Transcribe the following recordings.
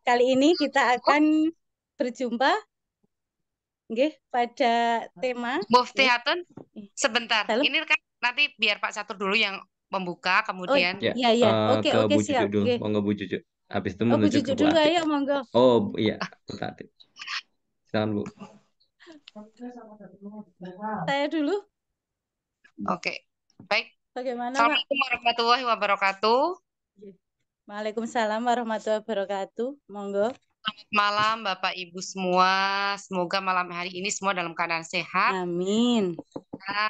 Kali ini kita akan berjumpa nggih, pada tema Mufti nggih. Hatun, sebentar. Dalam. Ini kan nanti biar Pak Catur dulu yang membuka, Oh kemudian Ya, iya iya. Oke ke oke Bu Cucu siap. dulu. Nggih. Mau nggak Bu Cucu? Habis itu Oh Bu menuju ke Cucu Bu dulu, Atik. ayo monggo. Oh iya, Bu Atik. Silakan Bu. Saya dulu. oke. Baik. Bagaimana Pak? Assalamualaikum warahmatullahi wabarakatuh. Waalaikumsalam warahmatullahi wabarakatuh. Monggo. Malam Bapak Ibu semua. Semoga malam hari ini semua dalam keadaan sehat. Amin. Kita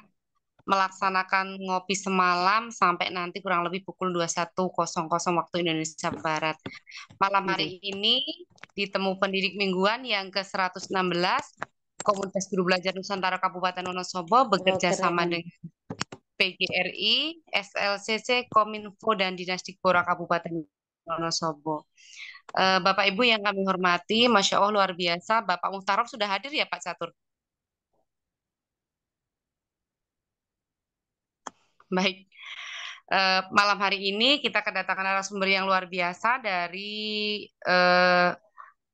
melaksanakan ngopi semalam sampai nanti kurang lebih pukul 21.00 waktu Indonesia Barat. Malam hari ini di Temu Pendidik Mingguan yang ke-116, Komunitas Guru Belajar Nusantara Kabupaten Wonosobo bekerja sama keren. dengan PGRI, SLCC, Kominfo, dan Dinas Dikbora Kabupaten Wonosobo. Bapak Ibu yang kami hormati, Masya Allah luar biasa, Bapak Muhtarob sudah hadir ya Pak Catur? Baik. Malam hari ini kita kedatangan narasumber yang luar biasa dari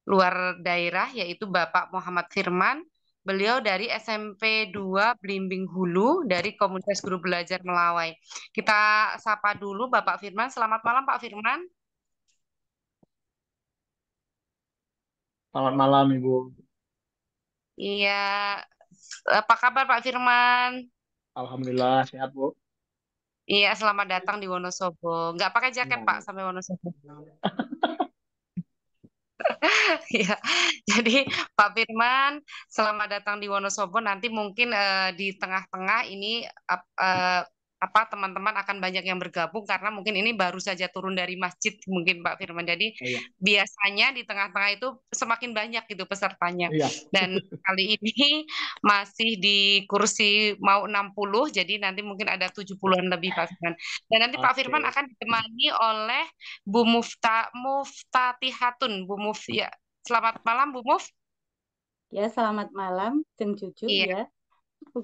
luar daerah, yaitu Bapak Muhammad Firman. Beliau dari SMP 2 Blimbing Hulu dari Komunitas Guru Belajar Melawai. Kita sapa dulu Bapak Firman. Selamat malam Pak Firman. Selamat malam Ibu. Iya, apa kabar Pak Firman? Alhamdulillah sehat Bu. Iya, selamat datang di Wonosobo. Nggak pakai jaket Pak sampai Wonosobo. Ya, jadi Pak Firman, selamat datang di Wonosobo. Nanti mungkin di tengah-tengah ini apa teman-teman akan banyak yang bergabung karena mungkin ini baru saja turun dari masjid mungkin Pak Firman. Jadi biasanya di tengah-tengah itu semakin banyak gitu pesertanya. Dan kali ini masih di kursi mau 60, jadi nanti mungkin ada 70-an lebih Pak Firman. Dan nanti Pak Firman akan ditemani oleh Bu Muftatihatun, Bu Muf ya. Selamat malam Bu Muf. Ya, selamat malam Ceng Cucu ya. Bu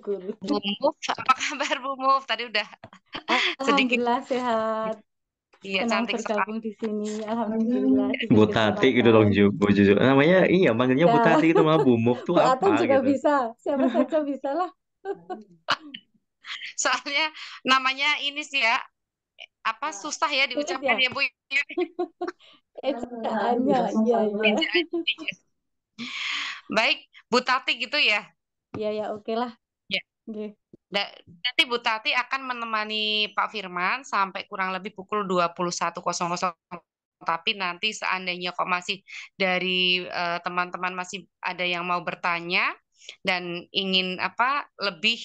Muf, apa kabar Bu Muf? Tadi udah sedikit. Alhamdulillah sehat. Iya, Senang cantik bergabung sekali. di sini. Alhamdulillah. Bu Tati gitu dong, Bu Cucu. Namanya iya, manggilnya Bu Tati itu malah Bu Muf tuh Bu apa Atun juga gitu. bisa. Siapa saja bisa lah. Soalnya namanya ini sih ya, apa susah ya diucapkan ya Bu. Ejaannya, iya. Baik, Bu Tati gitu ya. Iya ya, oke lah. Ya. Nanti Bu Tati akan menemani Pak Firman sampai kurang lebih pukul 21.00. Tapi nanti seandainya kok masih dari teman-teman masih ada yang mau bertanya dan ingin apa lebih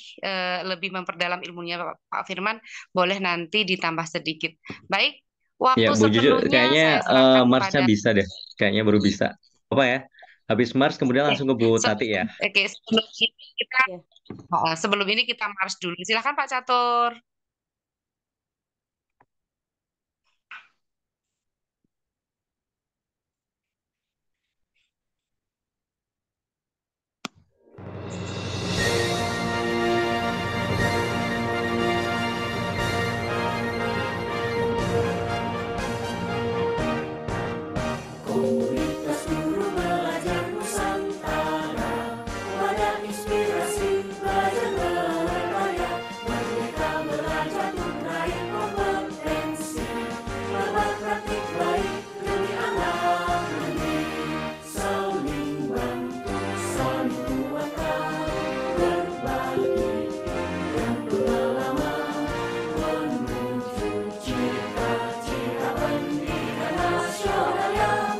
memperdalam ilmunya Pak Firman, boleh nanti ditambah sedikit. Baik, waktu Ya, Bu Cucu, sepenuhnya kayaknya saya serahkan Marsnya kepada bisa deh. Kayaknya baru bisa. Apa ya? Habis Mars kemudian langsung ke Bu Tati ya. Oke, sebelum ini kita Mars dulu. Silakan Pak Catur. Komunitas Guru Belajar Nusantara, wadah inspirasi belajar berkarya, merdeka belajar meraih kompetensi, lebar praktik baik demi anak negeri, saling bantu, saling kuatkan, berbagi dan pengalaman menuju cita-cita pendidikan nasional yang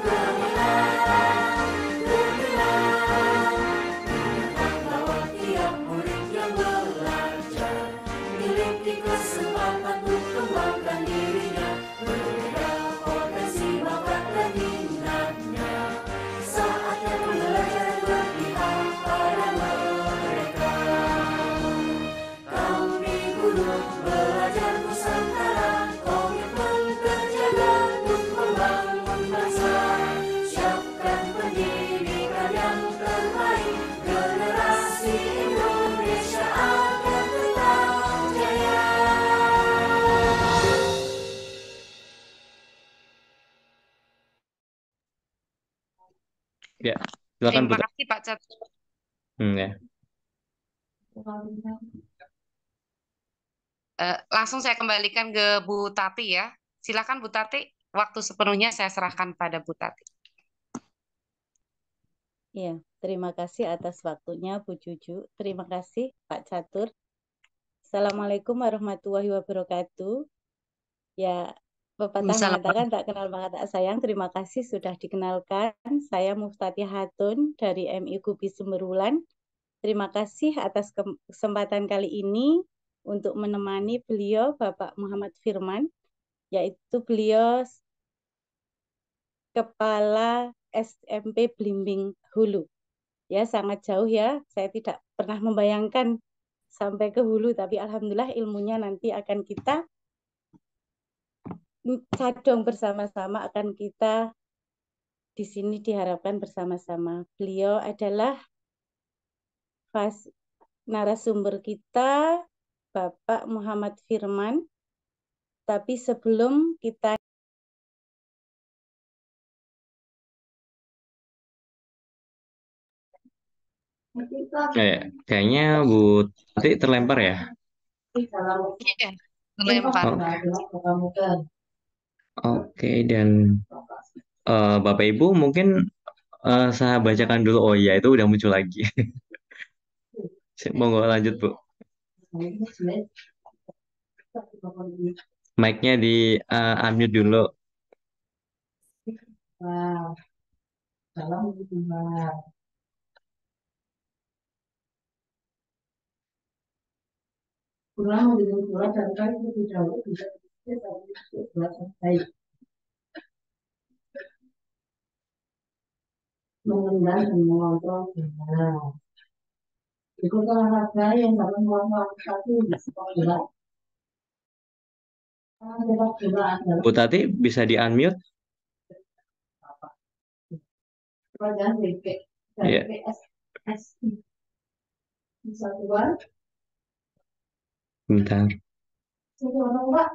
Ya, silakan Bu. Terima kasih Pak Catur. Ya. Langsung saya kembalikan ke Bu Tati ya. Silakan Bu Tati, waktu sepenuhnya saya serahkan pada Bu Tati. Ya, terima kasih atas waktunya Bu Juju. Terima kasih Pak Catur. Assalamualaikum warahmatullahi wabarakatuh. Ya, pepatah mengatakan tak kenal maka tak sayang. Terima kasih sudah dikenalkan. Saya Muftati Hatun dari MI Gubi Sumberwulan. Terima kasih atas kesempatan kali ini untuk menemani beliau Bapak Muhammad Firman, yaitu beliau Kepala SMP Blimbing Hulu. Ya, sangat jauh ya. Saya tidak pernah membayangkan sampai ke hulu, tapi alhamdulillah ilmunya nanti akan kita cadong bersama-sama, akan kita di sini diharapkan bersama-sama. Beliau adalah narasumber kita, Bapak Muhammad Firman. Tapi sebelum kita Kayaknya Bu Tati terlempar ya. Iya, melempar. Oke, dan Bapak Ibu mungkin saya bacakan dulu. Oh iya, itu udah muncul lagi. Monggo lanjut Bu. Mic-nya di unmute dulu. Mengenal dan mengontrol benar. Ikut olahraga yang dalam ruang satu di sekolah. Bu Tati bisa di unmute? Pelajaran BP Iya. dari PSSI. Satuan. Bentar. Satu orang Pak.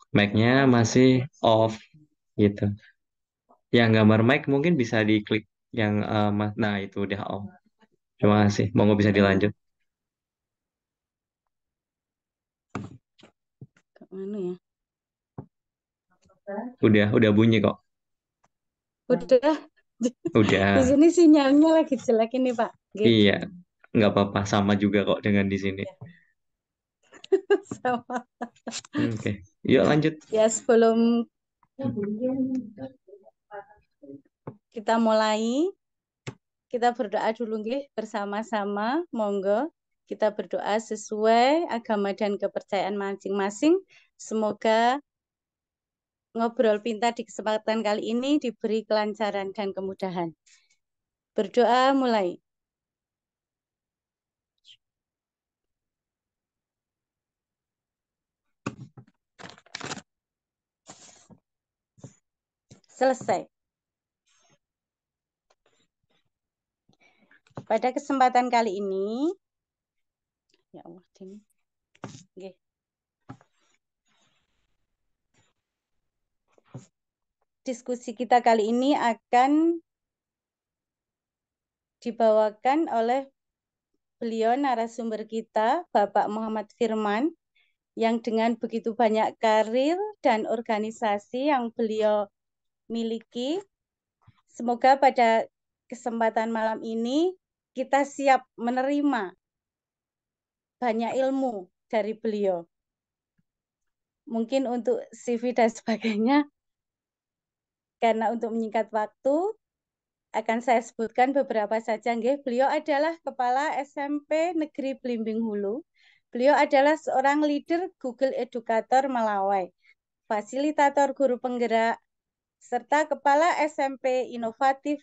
Mic-nya masih off gitu. Yang gambar mic mungkin bisa diklik yang nah itu udah off. Terima kasih. Monggo bisa dilanjut. kemana ya? Udah bunyi kok. Udah. Udah. Di sini sinyalnya lagi jelek ini Pak. Gitu. Iya, nggak apa-apa. Sama juga kok dengan di sini. Sama. Oke, yuk lanjut. Ya, sebelum kita mulai, kita berdoa dulu nggih bersama-sama. Monggo kita berdoa sesuai agama dan kepercayaan masing-masing. Semoga ngobrol pintar di kesempatan kali ini diberi kelancaran dan kemudahan. Berdoa mulai. Selesai. Pada kesempatan kali ini, ya Allah, ini. Nggih. Diskusi kita kali ini akan dibawakan oleh beliau narasumber kita, Bapak Muhammad Firman, yang dengan begitu banyak karir dan organisasi yang beliau miliki. Semoga pada kesempatan malam ini kita siap menerima banyak ilmu dari beliau. Mungkin untuk CV dan sebagainya, karena untuk menyingkat waktu, akan saya sebutkan beberapa saja. Beliau adalah Kepala SMP Negeri Blimbing Hulu. Beliau adalah seorang leader Google Educator Melawai, fasilitator guru penggerak, serta Kepala SMP Inovatif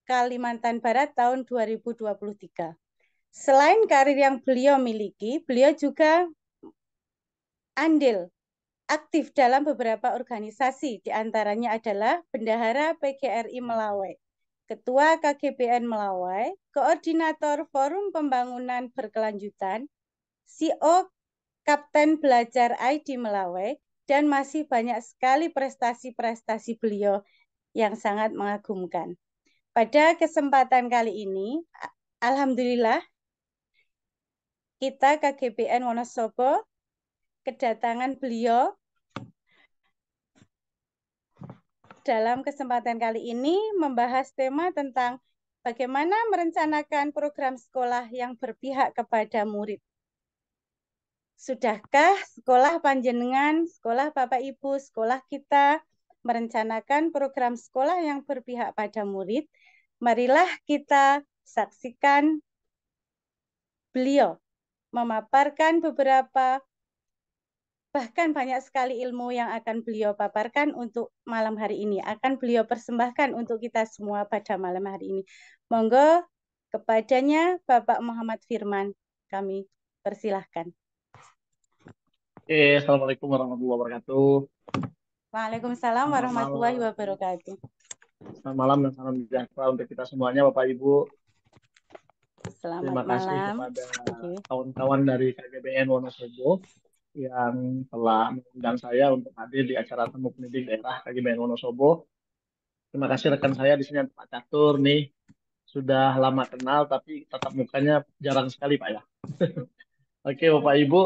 Kalimantan Barat tahun 2023. Selain karir yang beliau miliki, beliau juga andil aktif dalam beberapa organisasi, diantaranya adalah Bendahara PGRI Melawai, Ketua KGBN Melawai, Koordinator Forum Pembangunan Berkelanjutan, CEO Kapten Belajar ID Melawai, dan masih banyak sekali prestasi-prestasi beliau yang sangat mengagumkan. Pada kesempatan kali ini, alhamdulillah, kita KGBN Wonosobo kedatangan beliau dalam kesempatan kali ini membahas tema tentang bagaimana merencanakan program sekolah yang berpihak kepada murid. Sudahkah sekolah panjenengan, sekolah Bapak Ibu, sekolah kita merencanakan program sekolah yang berpihak pada murid? Marilah kita saksikan beliau memaparkan beberapa, bahkan banyak sekali ilmu yang akan beliau paparkan untuk malam hari ini, akan beliau persembahkan untuk kita semua pada malam hari ini. Monggo kepadanya Bapak Muhammad Firman, kami persilahkan. Assalamualaikum warahmatullahi wabarakatuh. Waalaikumsalam warahmatullahi wabarakatuh. Selamat malam dan salam sejahtera untuk kita semuanya, Bapak Ibu. Terima Selamat kasih malam. kepada kawan-kawan dari KGBN Wonosobo yang telah mengundang saya untuk hadir di acara Temu Pendidik Daerah KGBN Wonosobo. Terima kasih rekan saya di sini, Pak Catur nih. Sudah lama kenal tapi tatap mukanya jarang sekali, Pak ya. Oke, Bapak Ibu.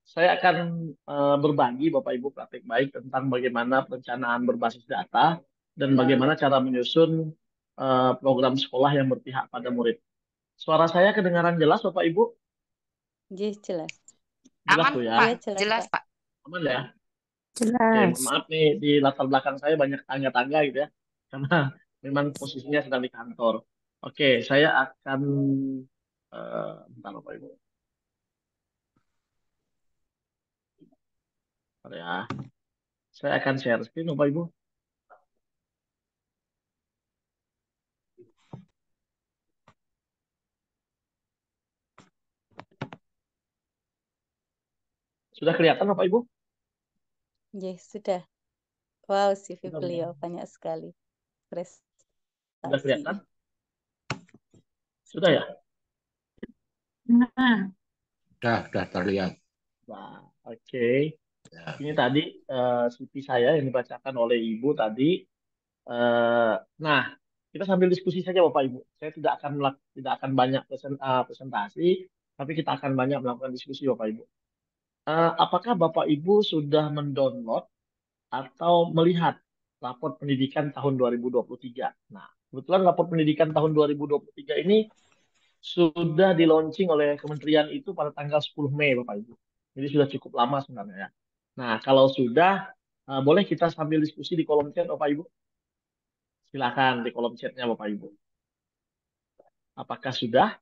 Saya akan berbagi Bapak Ibu praktik baik tentang bagaimana perencanaan berbasis data dan bagaimana cara menyusun program sekolah yang berpihak pada murid. Suara saya kedengaran jelas Bapak Ibu? Jelas. Jelas Aman, tuh ya? Pak. Jelas, Jelas, Pak. Aman ya? Oke, Jelas. maaf nih di latar belakang saya banyak tangga-tangga gitu ya. Karena memang posisinya sedang di kantor. Oke, saya akan bentar Bapak Ibu. Bentar ya. Saya akan share screen Bapak Ibu. Sudah kelihatan Bapak Ibu? Sudah. Wow, CV Sudah, beliau banyak sekali. Sudah kelihatan? Prestasi. Sudah ya? Nah, Sudah terlihat. Nah, oke. Ya. Ini tadi CV saya yang dibacakan oleh Ibu tadi. Nah, kita sambil diskusi saja Bapak Ibu. Saya tidak akan banyak presentasi, tapi kita akan banyak melakukan diskusi Bapak Ibu. Apakah Bapak Ibu sudah mendownload atau melihat rapor pendidikan tahun 2023? Nah, kebetulan rapor pendidikan tahun 2023 ini sudah di launching oleh kementerian itu pada tanggal 10 Mei Bapak Ibu. Jadi sudah cukup lama sebenarnya ya. Nah, kalau sudah, boleh kita sambil diskusi di kolom chat Bapak Ibu? Silakan di kolom chatnya Bapak Ibu. Apakah sudah?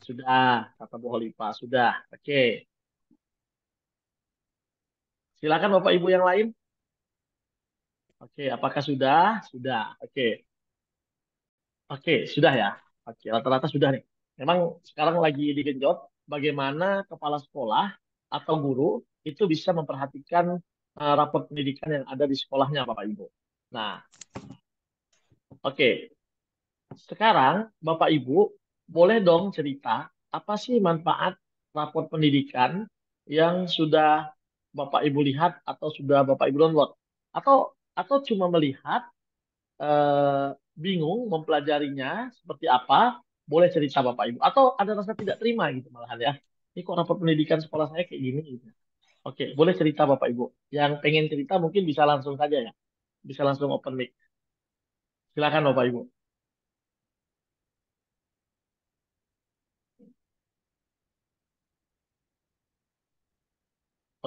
Sudah, kata Bu Holipa. Sudah, oke. Silakan Bapak Ibu yang lain. Oke, apakah sudah? Sudah, oke. Oke, sudah ya. Oke, rata-rata sudah nih. Memang sekarang lagi digenjot bagaimana kepala sekolah atau guru itu bisa memperhatikan rapor pendidikan yang ada di sekolahnya, Bapak Ibu. Nah, oke. Sekarang Bapak Ibu boleh dong cerita apa sih manfaat rapor pendidikan yang sudah Bapak Ibu lihat atau sudah Bapak Ibu download? Atau cuma melihat bingung mempelajarinya seperti apa, boleh cerita Bapak Ibu. Atau ada rasa tidak terima gitu malahan ya. Ini kok rapor pendidikan sekolah saya kayak gini gitu. Oke, boleh cerita Bapak Ibu. Yang pengen cerita mungkin bisa langsung saja ya. Bisa langsung open mic. Silakan Bapak Ibu.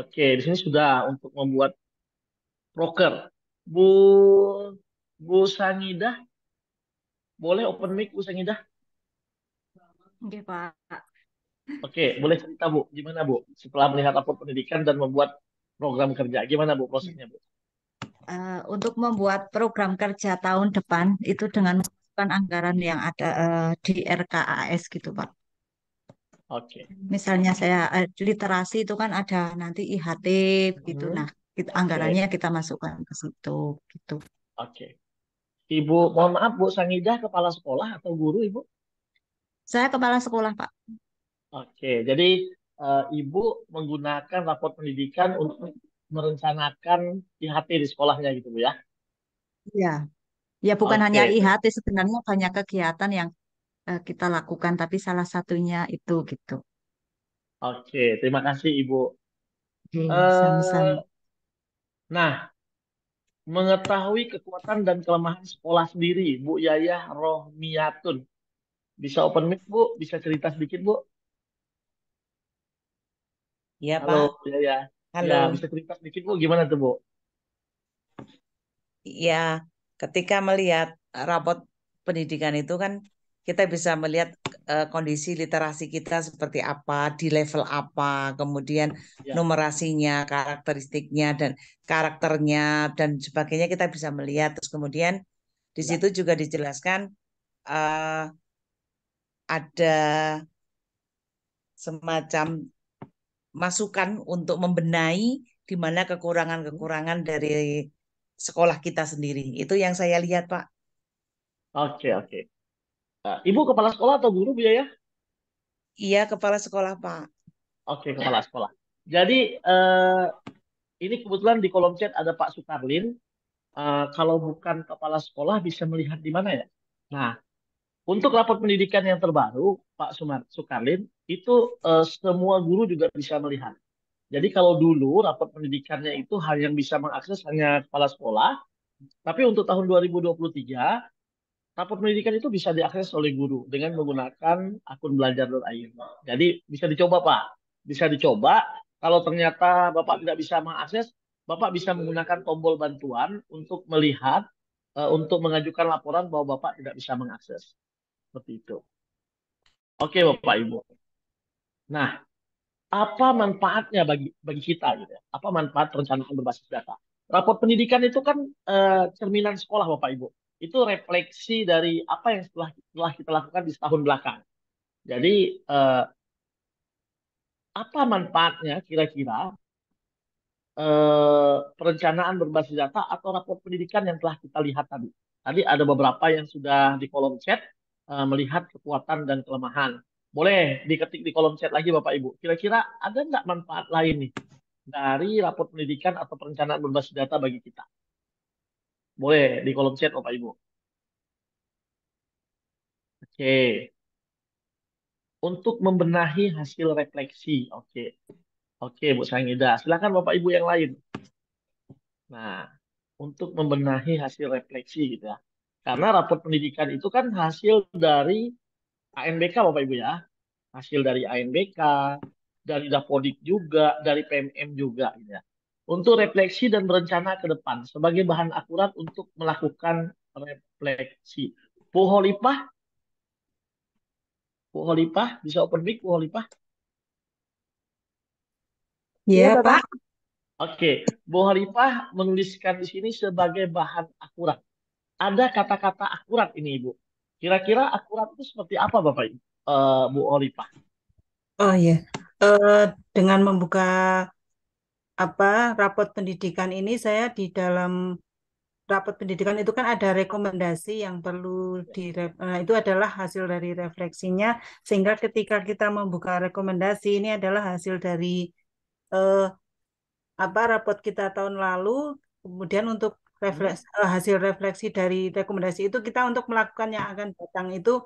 Oke, di sini sudah untuk membuat proker. Bu Bu Sangidah, boleh open mic Bu Sangidah? oke Pak. Oke, boleh cerita Bu, gimana Bu? Setelah melihat rapor pendidikan dan membuat program kerja, gimana Bu prosesnya Bu? Untuk membuat program kerja tahun depan itu dengan menggunakan anggaran yang ada di RKAS gitu Pak. Oke. Misalnya saya literasi itu kan ada nanti IHT gitu. Nah, Oke. anggarannya kita masukkan ke situ gitu. Oke. Ibu, mohon maaf Bu Sangidah, kepala sekolah atau guru Ibu? Saya kepala sekolah, Pak. Oke, jadi Ibu menggunakan rapor pendidikan untuk merencanakan IHT di sekolahnya gitu Bu ya? Iya. Ya, bukan hanya Oke, IHT, sebenarnya banyak kegiatan yang kita lakukan, tapi salah satunya itu gitu. oke. Terima kasih Ibu. Oke, Eh, sama-sama. nah, mengetahui kekuatan dan kelemahan sekolah sendiri, Bu Yayah Rohmiyatun. Bisa open mic Bu? Bisa cerita sedikit Bu? Iya, Halo Pak. Bu Yayah. Halo. Ya, bisa cerita sedikit Bu? Gimana tuh Bu? Ya, ketika melihat rapot pendidikan itu kan kita bisa melihat kondisi literasi kita seperti apa, di level apa, kemudian Ya, numerasinya, karakteristiknya, dan karakternya, dan sebagainya kita bisa melihat. Terus kemudian di ya. situ juga dijelaskan eh, ada semacam masukan untuk membenahi di mana Hmm. kekurangan-kekurangan dari sekolah kita sendiri. Itu yang saya lihat, Pak. Oke, oke. Ibu kepala sekolah atau guru Bu Yayah? Iya, kepala sekolah, Pak. Oke, kepala sekolah. Jadi, ini kebetulan di kolom chat ada Pak Sukarlin. Kalau bukan kepala sekolah bisa melihat di mana ya? Nah, untuk rapor pendidikan yang terbaru, Pak Sukarlin, itu semua guru juga bisa melihat. Jadi kalau dulu rapor pendidikannya itu hanya yang bisa mengakses hanya kepala sekolah, tapi untuk tahun 2023, rapor pendidikan itu bisa diakses oleh guru dengan menggunakan akun belajar.id. Jadi bisa dicoba Pak, bisa dicoba. Kalau ternyata Bapak tidak bisa mengakses, Bapak bisa menggunakan tombol bantuan untuk melihat, untuk mengajukan laporan bahwa Bapak tidak bisa mengakses. Seperti itu. Oke Bapak Ibu. Nah, apa manfaatnya bagi kita gitu ya? Apa manfaat perencanaan berbasis data? Rapor pendidikan itu kan cerminan sekolah Bapak Ibu. Itu refleksi dari apa yang setelah kita lakukan di setahun belakang. Jadi apa manfaatnya kira-kira perencanaan berbasis data atau rapor pendidikan yang telah kita lihat tadi? Tadi ada beberapa yang sudah di kolom chat melihat kekuatan dan kelemahan. Boleh diketik di kolom chat lagi Bapak Ibu. Kira-kira ada nggak manfaat lain nih dari rapor pendidikan atau perencanaan berbasis data bagi kita? Boleh di kolom chat Bapak Ibu. Oke. Untuk membenahi hasil refleksi. Oke. Oke, Bu Sangida. Silakan Bapak Ibu yang lain. Nah, untuk membenahi hasil refleksi gitu ya. Karena rapor pendidikan itu kan hasil dari ANBK Bapak Ibu ya. Hasil dari ANBK, dari Dapodik juga, dari PMM juga gitu ya. Untuk refleksi dan berencana ke depan sebagai bahan akurat untuk melakukan refleksi. Bu Holipah, Bu Holipah, bisa open mic Bu Holipah? Iya, Iya, Pak. Bapak. Oke, Bu Holipah menuliskan di sini sebagai bahan akurat. Ada kata-kata akurat ini, Ibu. Kira-kira akurat itu seperti apa, Bapak Ibu? Bu Holipah. Oh iya, Eh, dengan membuka raport pendidikan ini, saya di dalam raport pendidikan itu kan ada rekomendasi yang perlu itu adalah hasil dari refleksinya, sehingga ketika kita membuka rekomendasi ini adalah hasil dari eh, raport kita tahun lalu, kemudian untuk Hmm. hasil refleksi dari rekomendasi itu kita untuk melakukan yang akan datang itu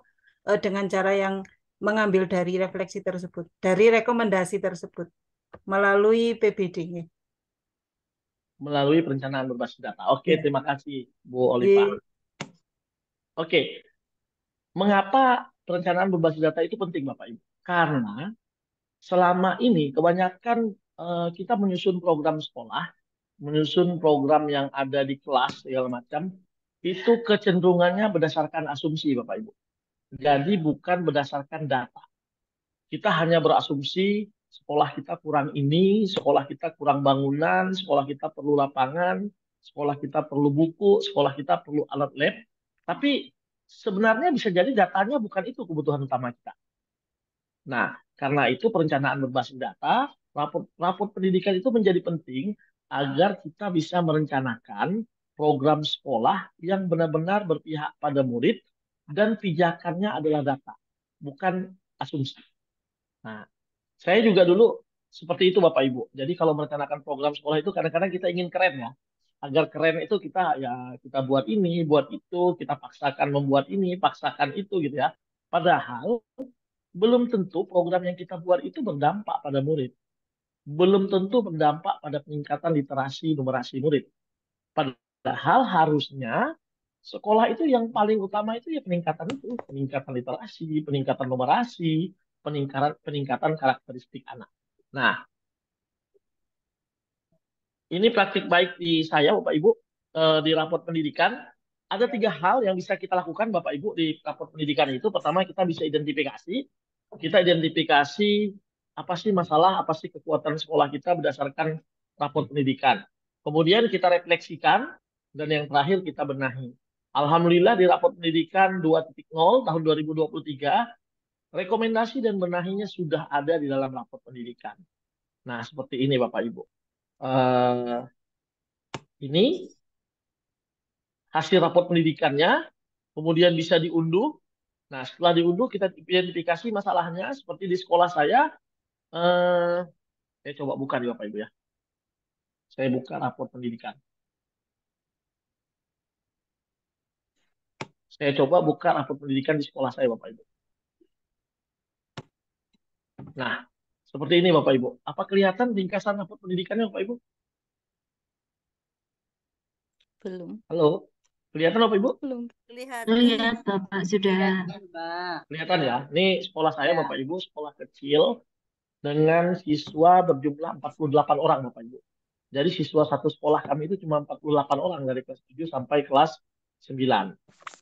dengan cara yang mengambil dari refleksi tersebut, dari rekomendasi tersebut melalui PBD. Melalui perencanaan berbasis data. Oke, Ya. terima kasih, Bu Holipah. Di, Oke, mengapa perencanaan berbasis data itu penting, Bapak Ibu? Karena selama ini kebanyakan kita menyusun program sekolah, menyusun program yang ada di kelas segala macam, itu kecenderungannya berdasarkan asumsi, Bapak Ibu. Jadi bukan berdasarkan data. Kita hanya berasumsi sekolah kita kurang ini, sekolah kita kurang bangunan, sekolah kita perlu lapangan, sekolah kita perlu buku, sekolah kita perlu alat lab. Tapi sebenarnya bisa jadi datanya bukan itu kebutuhan utama kita. Nah, karena itu perencanaan berbasis data, rapor pendidikan itu menjadi penting agar kita bisa merencanakan program sekolah yang benar-benar berpihak pada murid dan pijakannya adalah data, bukan asumsi. Nah, saya juga dulu seperti itu Bapak Ibu. Jadi kalau merencanakan program sekolah itu kadang-kadang kita ingin keren ya. Agar keren itu kita buat ini, buat itu, kita paksakan membuat ini, paksakan itu gitu ya. Padahal belum tentu program yang kita buat itu berdampak pada murid. Belum tentu berdampak pada peningkatan literasi numerasi murid. Padahal harusnya sekolah itu yang paling utama itu ya peningkatan literasi, peningkatan numerasi, peningkatan karakteristik anak. Nah, ini praktik baik di saya, Bapak Ibu, di raport pendidikan. Ada 3 hal yang bisa kita lakukan, Bapak Ibu, di raport pendidikan itu. Pertama, kita bisa identifikasi. Kita identifikasi apa sih masalah, apa sih kekuatan sekolah kita berdasarkan raport pendidikan. Kemudian kita refleksikan, dan yang terakhir kita benahi. Alhamdulillah di raport pendidikan 2.0 tahun 2023, rekomendasi dan benahinya sudah ada di dalam raport pendidikan. Nah, seperti ini Bapak Ibu. Ini hasil raport pendidikannya, kemudian bisa diunduh. Nah, setelah diunduh kita identifikasi masalahnya seperti di sekolah saya. Saya coba buka nih Bapak Ibu ya. Saya buka raport pendidikan. Saya coba buka raport pendidikan di sekolah saya Bapak Ibu. Nah, seperti ini Bapak Ibu. Apa kelihatan ringkasan raport pendidikannya Bapak Ibu? Belum. Halo, kelihatan Bapak Ibu? Belum. Lihat Bapak sudah. Kelihatan ya. Ini sekolah saya Bapak Ibu, sekolah kecil dengan siswa berjumlah 48 orang Bapak Ibu. Jadi siswa satu sekolah kami itu cuma 48 orang dari kelas 7 sampai kelas 9.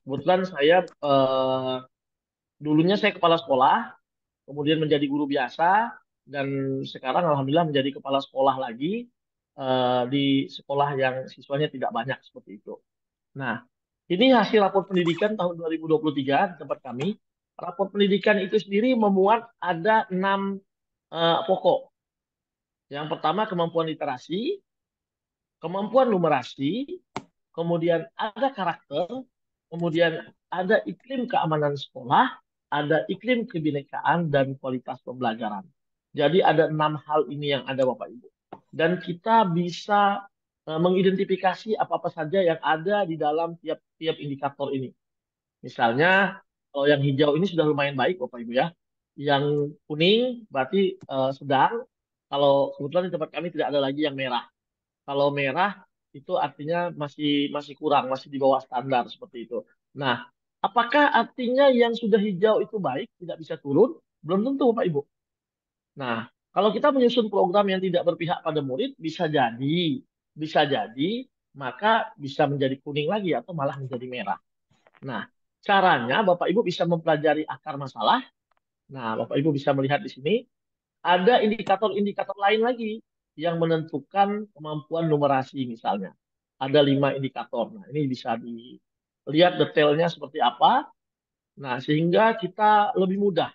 Kebetulan saya dulunya saya kepala sekolah, kemudian menjadi guru biasa, dan sekarang alhamdulillah menjadi kepala sekolah lagi di sekolah yang siswanya tidak banyak seperti itu. Nah, ini hasil rapor pendidikan tahun 2023 di tempat kami. Rapor pendidikan itu sendiri memuat ada 6 pokok. Yang pertama kemampuan literasi, kemampuan numerasi, kemudian ada karakter, kemudian ada iklim keamanan sekolah, ada iklim kebinekaan, dan kualitas pembelajaran. Jadi ada 6 hal ini yang ada Bapak Ibu. Dan kita bisa mengidentifikasi apa-apa saja yang ada di dalam tiap-tiap indikator ini. Misalnya, kalau yang hijau ini sudah lumayan baik Bapak Ibu ya. Yang kuning berarti sedang. Kalau kebetulan di tempat kami tidak ada lagi yang merah. Kalau merah itu artinya masih kurang, masih di bawah standar seperti itu. Nah, apakah artinya yang sudah hijau itu baik, tidak bisa turun? Belum tentu Bapak Ibu. Nah, kalau kita menyusun program yang tidak berpihak pada murid, bisa jadi, maka bisa menjadi kuning lagi atau malah menjadi merah. Nah, caranya Bapak Ibu bisa mempelajari akar masalah. Nah, Bapak Ibu bisa melihat di sini, ada indikator-indikator lain lagi yang menentukan kemampuan numerasi misalnya. Ada 5 indikator. Nah, ini bisa dilihat detailnya seperti apa. Nah, sehingga kita lebih mudah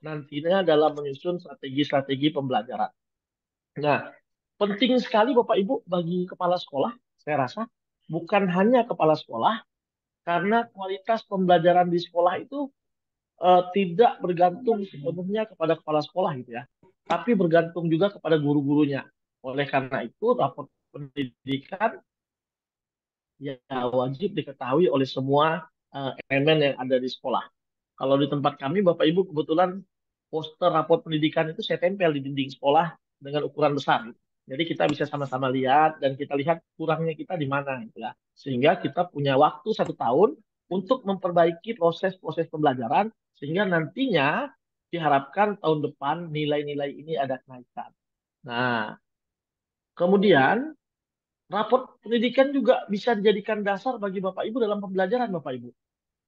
nantinya dalam menyusun strategi-strategi pembelajaran. Nah, penting sekali Bapak Ibu bagi kepala sekolah, saya rasa, bukan hanya kepala sekolah, karena kualitas pembelajaran di sekolah itu tidak bergantung sepenuhnya kepada kepala sekolah gitu ya, tapi bergantung juga kepada guru-gurunya. Oleh karena itu, raport pendidikan ya wajib diketahui oleh semua elemen yang ada di sekolah. Kalau di tempat kami, Bapak Ibu, kebetulan poster raport pendidikan itu saya tempel di dinding sekolah dengan ukuran besar. Gitu. Jadi kita bisa sama-sama lihat dan kita lihat kurangnya kita di mana, gitu ya. Sehingga kita punya waktu 1 tahun untuk memperbaiki proses-proses pembelajaran, sehingga nantinya diharapkan tahun depan nilai-nilai ini ada kenaikan. Nah, kemudian raport pendidikan juga bisa dijadikan dasar bagi Bapak Ibu dalam pembelajaran Bapak Ibu.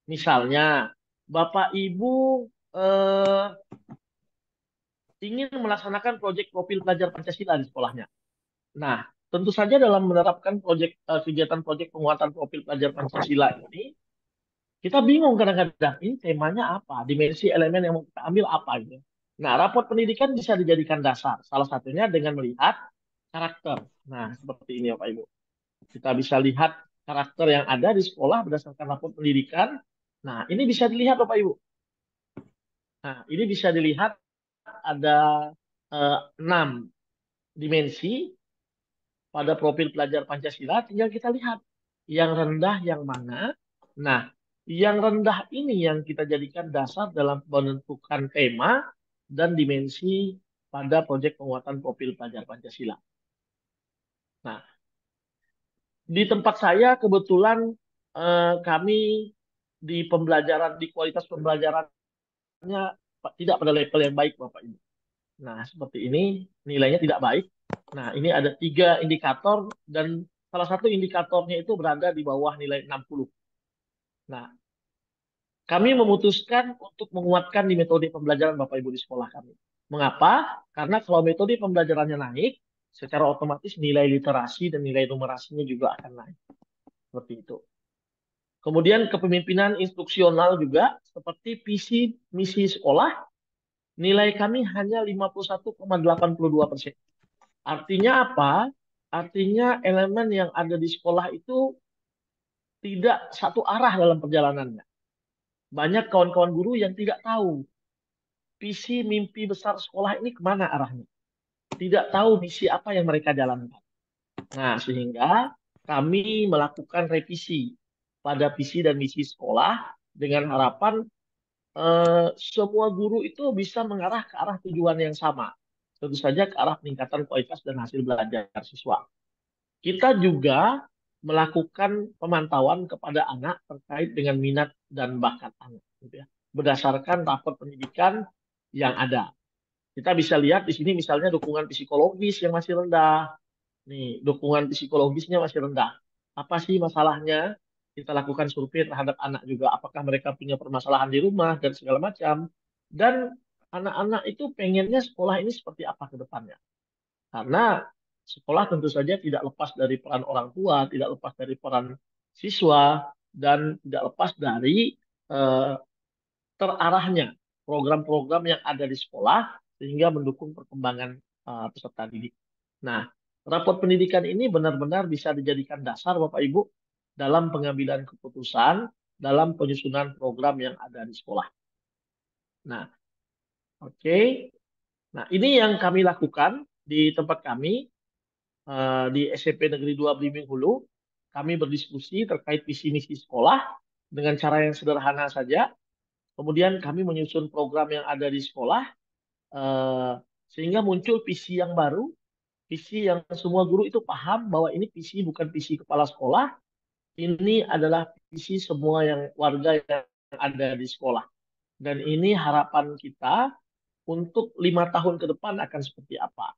Misalnya, Bapak Ibu ingin melaksanakan proyek profil pelajar Pancasila di sekolahnya. Nah, tentu saja dalam menerapkan kegiatan proyek penguatan profil pelajar Pancasila ini, kita bingung kadang-kadang ini temanya apa, dimensi elemen yang mau kita ambil apa gitu. Nah, raport pendidikan bisa dijadikan dasar. Salah satunya dengan melihat karakter. Nah, seperti ini Bapak Ibu. Kita bisa lihat karakter yang ada di sekolah berdasarkan rapor pendidikan. Nah, ini bisa dilihat Bapak Ibu. Nah, ini bisa dilihat ada 6 dimensi pada profil pelajar Pancasila. Tinggal kita lihat yang rendah yang mana. Nah, yang rendah ini yang kita jadikan dasar dalam menentukan tema dan dimensi pada proyek penguatan profil pelajar Pancasila. Nah, di tempat saya kebetulan kami di pembelajaran, di kualitas pembelajarannya tidak pada level yang baik Bapak Ibu. Nah, seperti ini nilainya tidak baik. Nah, ini ada 3 indikator dan salah satu indikatornya itu berada di bawah nilai 60. Nah, kami memutuskan untuk menguatkan di metode pembelajaran Bapak Ibu di sekolah kami. Mengapa? Karena kalau metode pembelajarannya naik, secara otomatis nilai literasi dan nilai numerasinya juga akan naik. Seperti itu. Kemudian kepemimpinan instruksional juga, seperti visi misi sekolah, nilai kami hanya 51,82%. Artinya apa? Artinya elemen yang ada di sekolah itu tidak satu arah dalam perjalanannya. Banyak kawan-kawan guru yang tidak tahu visi mimpi besar sekolah ini kemana arahnya. Tidak tahu misi apa yang mereka jalankan. Nah, sehingga kami melakukan revisi pada visi dan misi sekolah dengan harapan semua guru itu bisa mengarah ke arah tujuan yang sama. Tentu saja ke arah peningkatan kualitas dan hasil belajar siswa. Kita juga melakukan pemantauan kepada anak terkait dengan minat dan bakat anak, gitu ya, berdasarkan rapor pendidikan yang ada. Kita bisa lihat di sini misalnya dukungan psikologis yang masih rendah. Nih, dukungan psikologisnya masih rendah. Apa sih masalahnya? Kita lakukan survei terhadap anak juga. Apakah mereka punya permasalahan di rumah dan segala macam. Dan anak-anak itu pengennya sekolah ini seperti apa ke depannya. Karena sekolah tentu saja tidak lepas dari peran orang tua, tidak lepas dari peran siswa, dan tidak lepas dari eh, terarahnya program-program yang ada di sekolah sehingga mendukung perkembangan peserta didik. Nah, rapor pendidikan ini benar-benar bisa dijadikan dasar Bapak Ibu dalam pengambilan keputusan dalam penyusunan program yang ada di sekolah. Nah, oke. Nah, ini yang kami lakukan di tempat kami di SMP Negeri 2 Blimbing Hulu. Kami berdiskusi terkait visi misi sekolah dengan cara yang sederhana saja. Kemudian kami menyusun program yang ada di sekolah sehingga muncul visi yang baru, visi yang semua guru itu paham bahwa ini visi bukan visi kepala sekolah, ini adalah visi semua yang warga yang ada di sekolah. Dan ini harapan kita untuk 5 tahun ke depan akan seperti apa.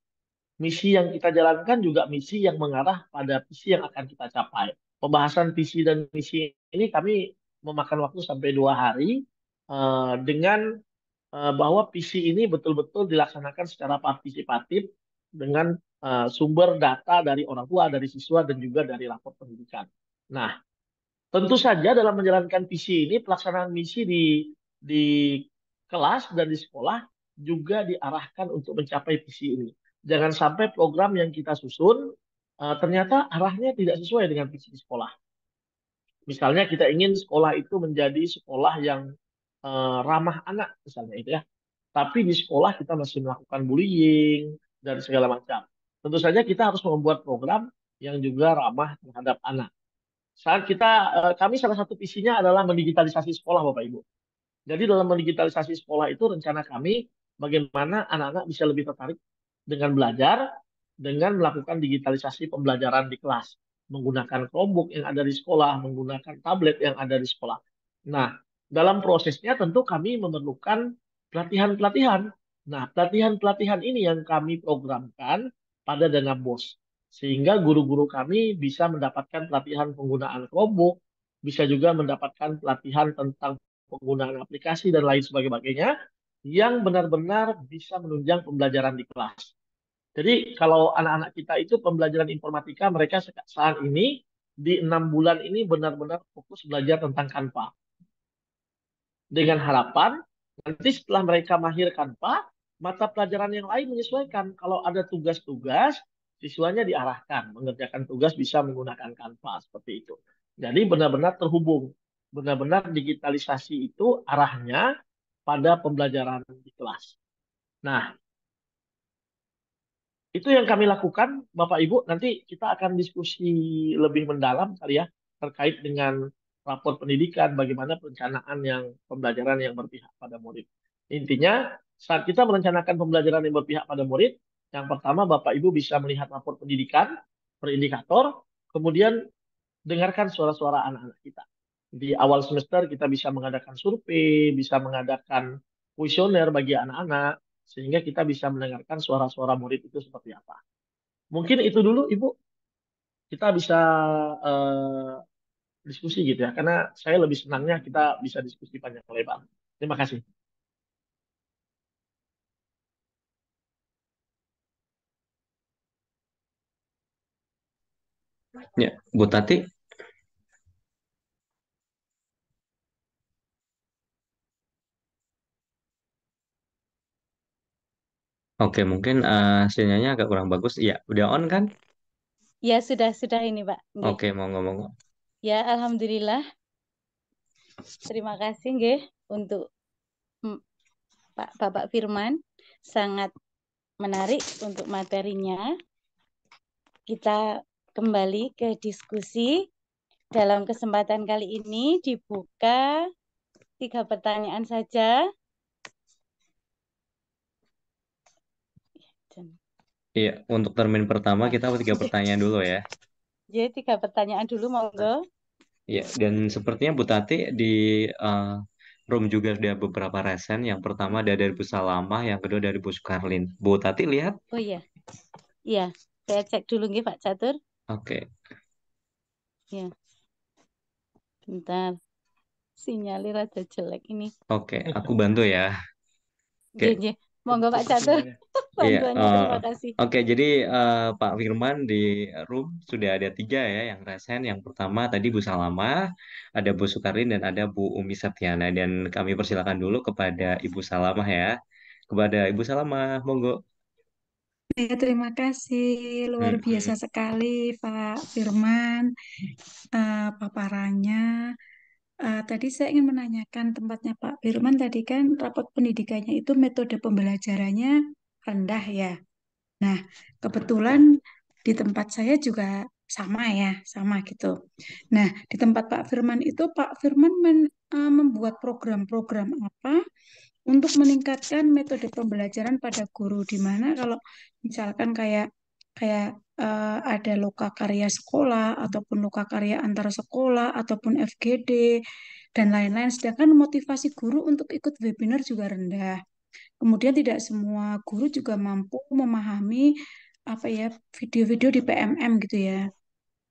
Misi yang kita jalankan juga misi yang mengarah pada visi yang akan kita capai. Pembahasan visi dan misi ini kami memakan waktu sampai 2 hari dengan bahwa visi ini betul-betul dilaksanakan secara partisipatif dengan sumber data dari orang tua, dari siswa, dan juga dari rapor pendidikan. Nah, tentu saja dalam menjalankan visi ini, pelaksanaan misi di kelas dan di sekolah juga diarahkan untuk mencapai visi ini. Jangan sampai program yang kita susun ternyata arahnya tidak sesuai dengan visi di sekolah. Misalnya kita ingin sekolah itu menjadi sekolah yang ramah anak, misalnya itu ya. Tapi di sekolah kita masih melakukan bullying dan segala macam. Tentu saja kita harus membuat program yang juga ramah terhadap anak. Saat kita, kami salah satu visinya adalah mendigitalisasi sekolah, Bapak Ibu. Jadi dalam mendigitalisasi sekolah itu rencana kami bagaimana anak-anak bisa lebih tertarik dengan belajar, dengan melakukan digitalisasi pembelajaran di kelas, menggunakan Chromebook yang ada di sekolah, menggunakan tablet yang ada di sekolah. Nah, dalam prosesnya tentu kami memerlukan pelatihan-pelatihan. Nah, pelatihan-pelatihan ini yang kami programkan pada dana BOS. Sehingga guru-guru kami bisa mendapatkan pelatihan penggunaan Chromebook, bisa juga mendapatkan pelatihan tentang penggunaan aplikasi dan lain sebagainya, yang benar-benar bisa menunjang pembelajaran di kelas. Jadi kalau anak-anak kita itu pembelajaran informatika, mereka saat ini di 6 bulan ini benar-benar fokus belajar tentang Canva. Dengan harapan nanti setelah mereka mahir Canva, mata pelajaran yang lain menyesuaikan. Kalau ada tugas-tugas, siswanya diarahkan mengerjakan tugas bisa menggunakan Canva seperti itu. Jadi benar-benar terhubung. Benar-benar digitalisasi itu arahnya pada pembelajaran di kelas. Nah, itu yang kami lakukan, Bapak Ibu. Nanti kita akan diskusi lebih mendalam kali ya terkait dengan rapor pendidikan, bagaimana perencanaan yang pembelajaran yang berpihak pada murid. Intinya, saat kita merencanakan pembelajaran yang berpihak pada murid, yang pertama Bapak Ibu bisa melihat rapor pendidikan per indikator, kemudian dengarkan suara-suara anak-anak kita. Di awal semester kita bisa mengadakan survei, bisa mengadakan kuesioner bagi anak-anak, sehingga kita bisa mendengarkan suara-suara murid itu seperti apa. Mungkin itu dulu, Ibu. Kita bisa eh, diskusi gitu ya, karena saya lebih senangnya kita bisa diskusi panjang lebar. Terima kasih. Ya, Bu Tati. Oke, mungkin sinyalnya agak kurang bagus. Iya, udah on kan? Ya, sudah ini, Pak. Nggih. Oke, monggo. Ya, alhamdulillah. Terima kasih nggih untuk Pak Bapak Firman. Sangat menarik untuk materinya. Kita kembali ke diskusi. Dalam kesempatan kali ini dibuka 3 pertanyaan saja. Iya, untuk termin pertama kita 3 pertanyaan dulu ya. Jadi 3 pertanyaan dulu, monggo. Iya, dan sepertinya Bu Tati di room juga ada beberapa resen. Yang pertama ada dari Bu Salamah, yang kedua dari Bu Sukarlin. Bu Tati lihat? Oh iya. Iya, saya cek dulu nggih Pak Catur. Oke. Ya. Bentar. Sinyalnya rada jelek ini. Oke, aku bantu ya. Oke. Nggih. Monggo Pak Catur. Iya, Bantuannya terima kasih. Oke, jadi Pak Firman di room sudah ada 3 ya yang resen. Yang pertama tadi Bu Salama, ada Bu Sukarin, dan ada Bu Umi Septiana. Dan kami persilakan dulu kepada Ibu Salama ya. Kepada Ibu Salama, monggo. Ya, terima kasih. Luar biasa sekali Pak Firman paparannya. Tadi saya ingin menanyakan tempatnya Pak Firman. Tadi kan rapot pendidikannya itu metode pembelajarannya rendah ya. Nah, kebetulan di tempat saya juga sama ya, sama gitu. Nah, di tempat Pak Firman itu Pak Firman membuat program-program apa untuk meningkatkan metode pembelajaran pada guru, di mana kalau misalkan kayak kayak ada loka karya sekolah ataupun loka karya antar sekolah ataupun FGD dan lain-lain, sedangkan motivasi guru untuk ikut webinar juga rendah. Kemudian tidak semua guru juga mampu memahami apa ya video-video di PMM gitu ya.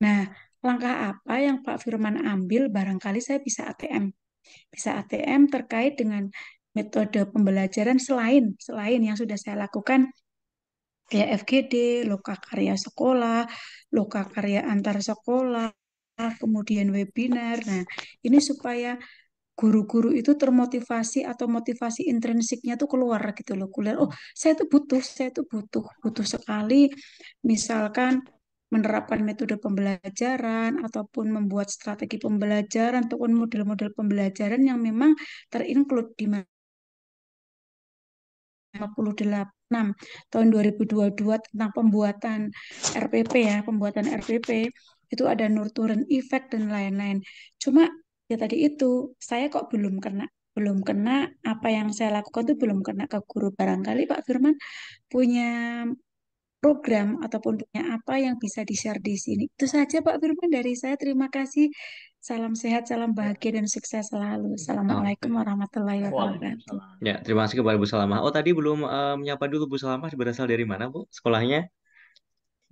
Nah, langkah apa yang Pak Firman ambil? Barangkali saya bisa ATM terkait dengan metode pembelajaran selain yang sudah saya lakukan kayak FGD, loka karya sekolah, loka karya antar sekolah, kemudian webinar. Nah, ini supaya guru-guru itu termotivasi atau motivasi intrinsiknya tuh keluar gitu loh. Keluar, oh saya tuh butuh sekali misalkan menerapkan metode pembelajaran ataupun membuat strategi pembelajaran ataupun model-model pembelajaran yang memang terinclude di 56 tahun 2022 tentang pembuatan RPP ya, pembuatan RPP itu ada nurturing effect dan lain-lain. Cuma ya tadi itu saya kok belum kena apa yang saya lakukan tuh belum kena ke guru. Barangkali Pak Firman punya program ataupun punya apa yang bisa di-share di sini. Itu saja Pak Firman dari saya. Terima kasih. Salam sehat, salam bahagia dan sukses selalu. Assalamualaikum warahmatullahi wabarakatuh. Ya, terima kasih kepada Bu Salamah. Oh, tadi belum menyapa dulu Bu Salamah, berasal dari mana Bu sekolahnya?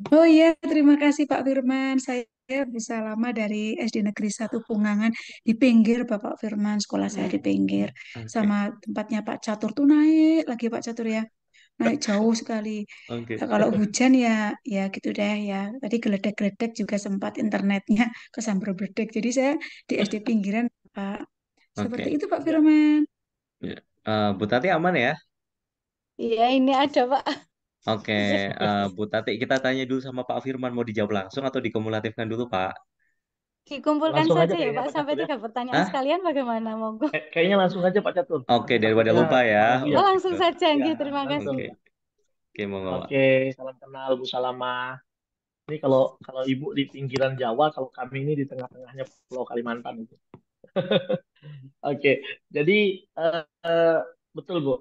Oh iya, terima kasih Pak Firman. Saya bisa lama dari SD Negeri 1 Pungangan di pinggir Bapak Firman. Sekolah saya di pinggir. Sama tempatnya Pak Catur tuh naik lagi Pak Catur ya. Naik jauh sekali. Nah, kalau hujan ya ya gitu deh ya. Tadi geledek-geledek juga sempat internetnya kesambar bledek. Jadi saya di SD pinggiran Pak. Seperti itu Pak Firman. Ya. Bu Tati aman ya? Iya, ini ada Pak. Oke, Bu Tati, kita tanya dulu sama Pak Firman, mau dijawab langsung atau dikumulatifkan dulu, Pak? Dikumpulkan Langsung aja saja ya kayaknya Pak, Pak sampai Catur ya. 3 pertanyaan Hah? sekalian bagaimana, monggo. Kayaknya langsung aja Pak Catur. Oke, Nanti daripada takutnya lupa ya. terlalu Oh, ya. langsung saja, Ya, nggih, terima langsung. kasih. Oke. Oke, monggo, Pak. Oke, salam kenal Bu Salama. Ini kalau kalau Ibu di pinggiran Jawa, kalau kami ini di tengah-tengahnya Pulau Kalimantan itu. Oke, jadi betul Bu,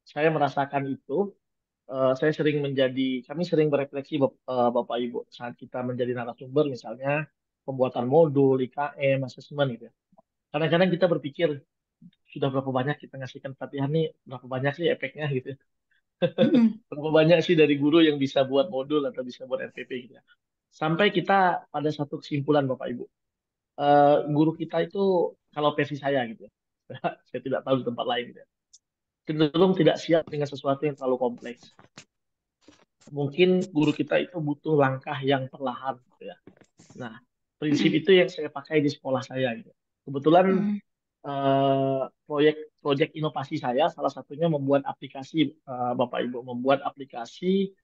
saya merasakan itu. Saya sering kami sering berefleksi Bapak Ibu saat kita menjadi narasumber, misalnya pembuatan modul, IKM, asesmen gitu ya. Kadang-kadang kita berpikir sudah berapa banyak kita ngasihkan pelatihan nih, berapa banyak sih efeknya gitu ya. Berapa banyak sih dari guru yang bisa buat modul atau bisa buat RPP gitu ya. Sampai kita pada satu kesimpulan Bapak Ibu. Guru kita itu kalau versi saya gitu ya. Saya tidak tahu di tempat lain gitu ya. Cenderung tidak siap dengan sesuatu yang terlalu kompleks. Mungkin guru kita itu butuh langkah yang perlahan gitu ya. Nah, prinsip itu yang saya pakai di sekolah saya gitu. Kebetulan proyek inovasi saya salah satunya membuat aplikasi Bapak Ibu, membuat aplikasi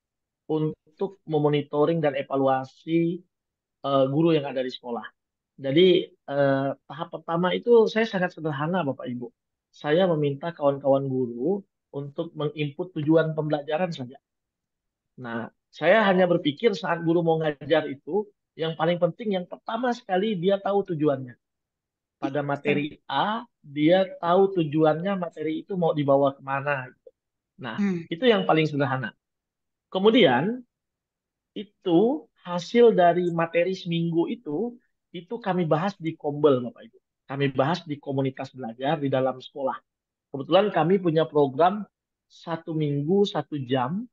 untuk memonitoring dan evaluasi guru yang ada di sekolah. Jadi tahap pertama itu saya sangat sederhana Bapak Ibu. Saya meminta kawan-kawan guru untuk menginput tujuan pembelajaran saja. Nah, saya hanya berpikir saat guru mau ngajar itu, yang paling penting yang pertama sekali dia tahu tujuannya. Pada materi A, dia tahu tujuannya materi itu mau dibawa kemana. Nah, itu yang paling sederhana. Kemudian, itu hasil dari materi seminggu itu kami bahas di Kombel, Bapak Ibu. Kami bahas di komunitas belajar di dalam sekolah. Kebetulan kami punya program 1 minggu 1 jam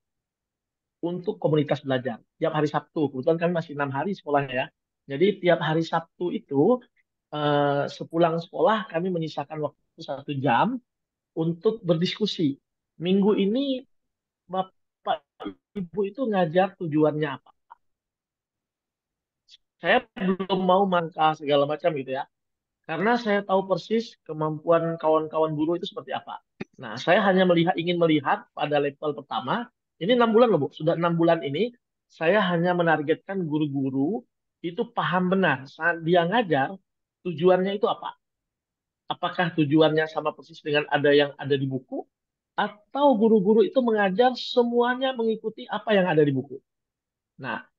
untuk komunitas belajar. Tiap hari Sabtu, kebetulan kami masih 6 hari sekolahnya ya. Jadi tiap hari Sabtu itu sepulang sekolah kami menyisakan waktu 1 jam untuk berdiskusi. Minggu ini Bapak Ibu itu ngajar tujuannya apa? Saya belum mau mangka segala macam gitu ya. Karena saya tahu persis kemampuan kawan-kawan guru itu seperti apa. Nah, saya hanya ingin melihat pada level pertama, ini 6 bulan loh Bu, sudah 6 bulan ini, saya hanya menargetkan guru-guru itu paham benar saat dia ngajar, tujuannya itu apa. Apakah tujuannya sama persis dengan ada yang ada di buku, atau guru-guru itu mengajar semuanya mengikuti apa yang ada di buku. Nah,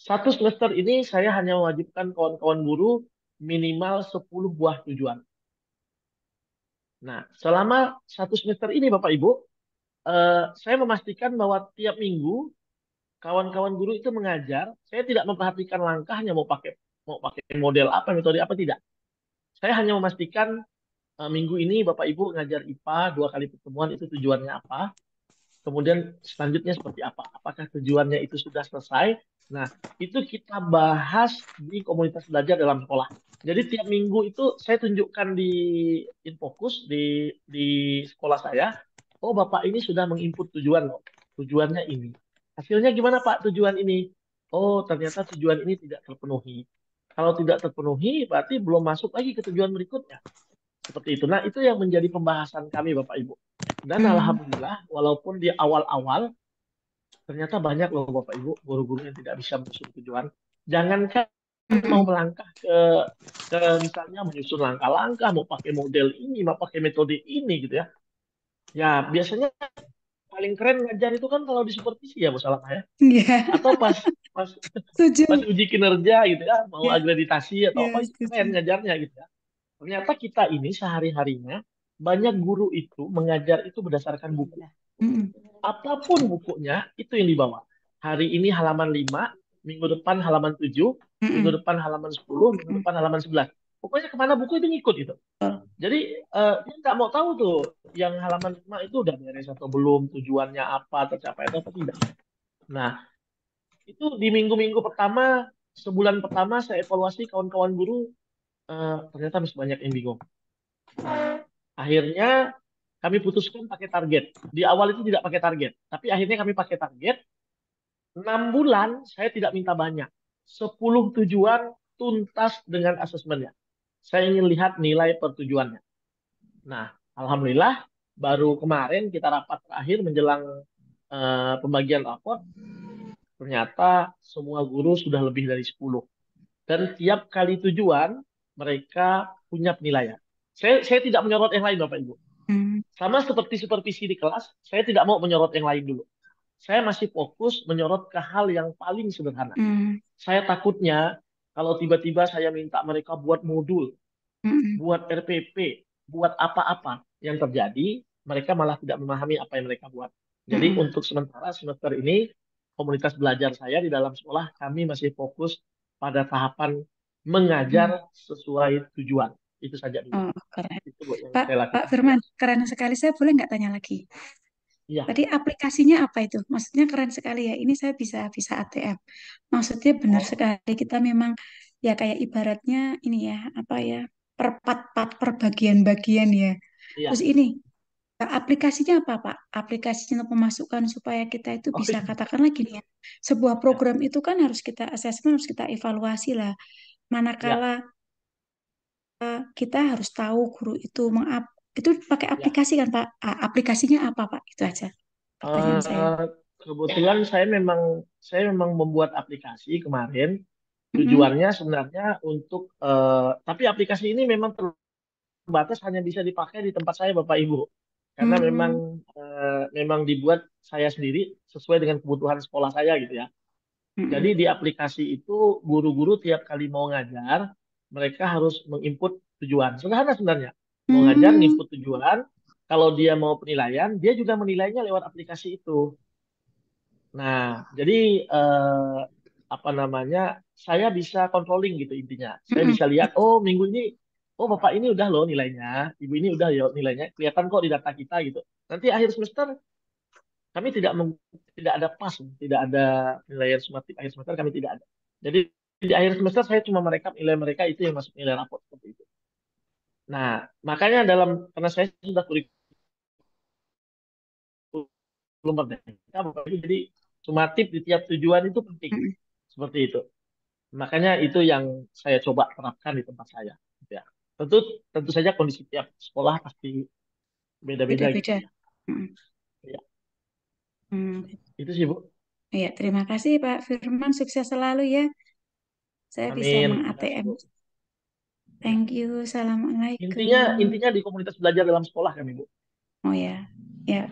1 semester ini saya hanya mewajibkan kawan-kawan guru minimal 10 buah tujuan. Nah, selama 1 semester ini Bapak Ibu, saya memastikan bahwa tiap minggu kawan-kawan guru itu mengajar. Saya tidak memperhatikan langkahnya mau pakai model apa, metode apa, tidak. Saya hanya memastikan minggu ini Bapak Ibu ngajar IPA 2 kali pertemuan itu tujuannya apa. Kemudian selanjutnya seperti apa? Apakah tujuannya itu sudah selesai? Nah, itu kita bahas di komunitas belajar dalam sekolah. Jadi tiap minggu itu saya tunjukkan di Infokus di sekolah saya. Oh, Bapak ini sudah menginput tujuan loh. Tujuannya ini. Hasilnya gimana Pak tujuan ini? Oh, ternyata tujuan ini tidak terpenuhi. Kalau tidak terpenuhi, berarti belum masuk lagi ke tujuan berikutnya. Seperti itu. Nah, itu yang menjadi pembahasan kami Bapak Ibu. Dan alhamdulillah, walaupun di awal-awal, ternyata banyak loh Bapak Ibu, guru-guru yang tidak bisa menyusun tujuan. Jangankan mau melangkah ke misalnya menyusun langkah-langkah, mau pakai model ini, mau pakai metode ini gitu ya. Ya, biasanya paling keren ngajar itu kan kalau di supervisi ya, Bu Salama ya. Iya, Atau pas setuju. uji kinerja gitu ya, mau Ya, akreditasi atau ya, apa, itu keren setuju. ngajarnya gitu ya. Ternyata kita ini sehari-harinya banyak guru itu mengajar itu berdasarkan buku. Apapun bukunya itu yang dibawa. Hari ini halaman 5, minggu depan halaman 7, minggu depan halaman 10, minggu depan halaman 11. Pokoknya kemana buku itu ngikut itu. Jadi dia nggak mau tahu tuh yang halaman 5 itu udah beres atau belum, tujuannya apa, tercapai atau tidak. Nah, itu di minggu-minggu pertama, sebulan pertama saya evaluasi kawan-kawan guru, ternyata masih banyak yang bingung. Akhirnya kami putuskan pakai target. Di awal itu tidak pakai target, tapi akhirnya kami pakai target. 6 bulan saya tidak minta banyak. 10 tujuan tuntas dengan asesmennya. Saya ingin lihat nilai pertujuannya. Nah, alhamdulillah baru kemarin kita rapat terakhir menjelang pembagian raport. Ternyata semua guru sudah lebih dari 10. dan tiap kali tujuan mereka punya penilaian. Saya tidak menyorot yang lain, Bapak Ibu. Sama seperti supervisi di kelas, saya tidak mau menyorot yang lain dulu. Saya masih fokus menyorot ke hal yang paling sederhana. Saya takutnya kalau tiba-tiba saya minta mereka buat modul, buat RPP, buat apa-apa, yang terjadi mereka malah tidak memahami apa yang mereka buat. Jadi untuk sementara semester ini, komunitas belajar saya di dalam sekolah, kami masih fokus pada tahapan mengajar sesuai tujuan. Itu saja dulu. Oh, keren. Itu Bu, yang Pak saya lakukan. Pak Firman, keren sekali. Saya boleh nggak tanya lagi? Iya. Tadi aplikasinya apa itu? Maksudnya keren sekali ya. Ini saya bisa ATM. Maksudnya benar sekali. Kita memang ya kayak ibaratnya ini ya, apa ya, per bagian-bagian ya. Iya. Terus ini aplikasinya apa, Pak? Aplikasinya untuk pemasukan supaya kita itu bisa katakanlah gini ya. Sebuah program itu kan harus kita asesmen, harus kita evaluasi lah. Manakala kita harus tahu guru itu itu pakai aplikasi kan, Pak? Aplikasinya apa, Pak? Itu aja pertanyaan saya. Kebetulan saya memang membuat aplikasi kemarin. Tujuannya sebenarnya untuk tapi aplikasi ini memang terbatas, hanya bisa dipakai di tempat saya, Bapak Ibu. Karena memang dibuat saya sendiri sesuai dengan kebutuhan sekolah saya gitu ya. Jadi di aplikasi itu guru-guru tiap kali mau ngajar, mereka harus menginput tujuan. Sederhana sebenarnya. Mau ngajar, nginput tujuan. Kalau dia mau penilaian, dia juga menilainya lewat aplikasi itu. Nah, jadi apa namanya? Saya bisa controlling gitu intinya. Saya bisa lihat, oh minggu ini, oh Bapak ini udah loh nilainya, Ibu ini udah ya nilainya, kelihatan kok di data kita gitu. Nanti akhir semester kami tidak ada pas, tidak ada penilaian sumatif akhir semester, kami tidak ada. Jadi di akhir semester saya cuma merekap nilai mereka, itu yang masuk nilai rapor seperti itu. Nah, makanya karena saya sudah kurikulum merdeka, jadi sumatif di tiap tujuan itu penting, seperti itu. Makanya itu yang saya coba terapkan di tempat saya. Ya. Tentu saja kondisi tiap sekolah pasti beda-beda gitu ya. Ya. Itu sih Bu. Iya, terima kasih Pak Firman, sukses selalu ya. Saya bisa Amin. meng-ATM. Thank you. Assalamualaikum. Intinya di komunitas belajar dalam sekolah kami, Bu. Oh ya. Ya.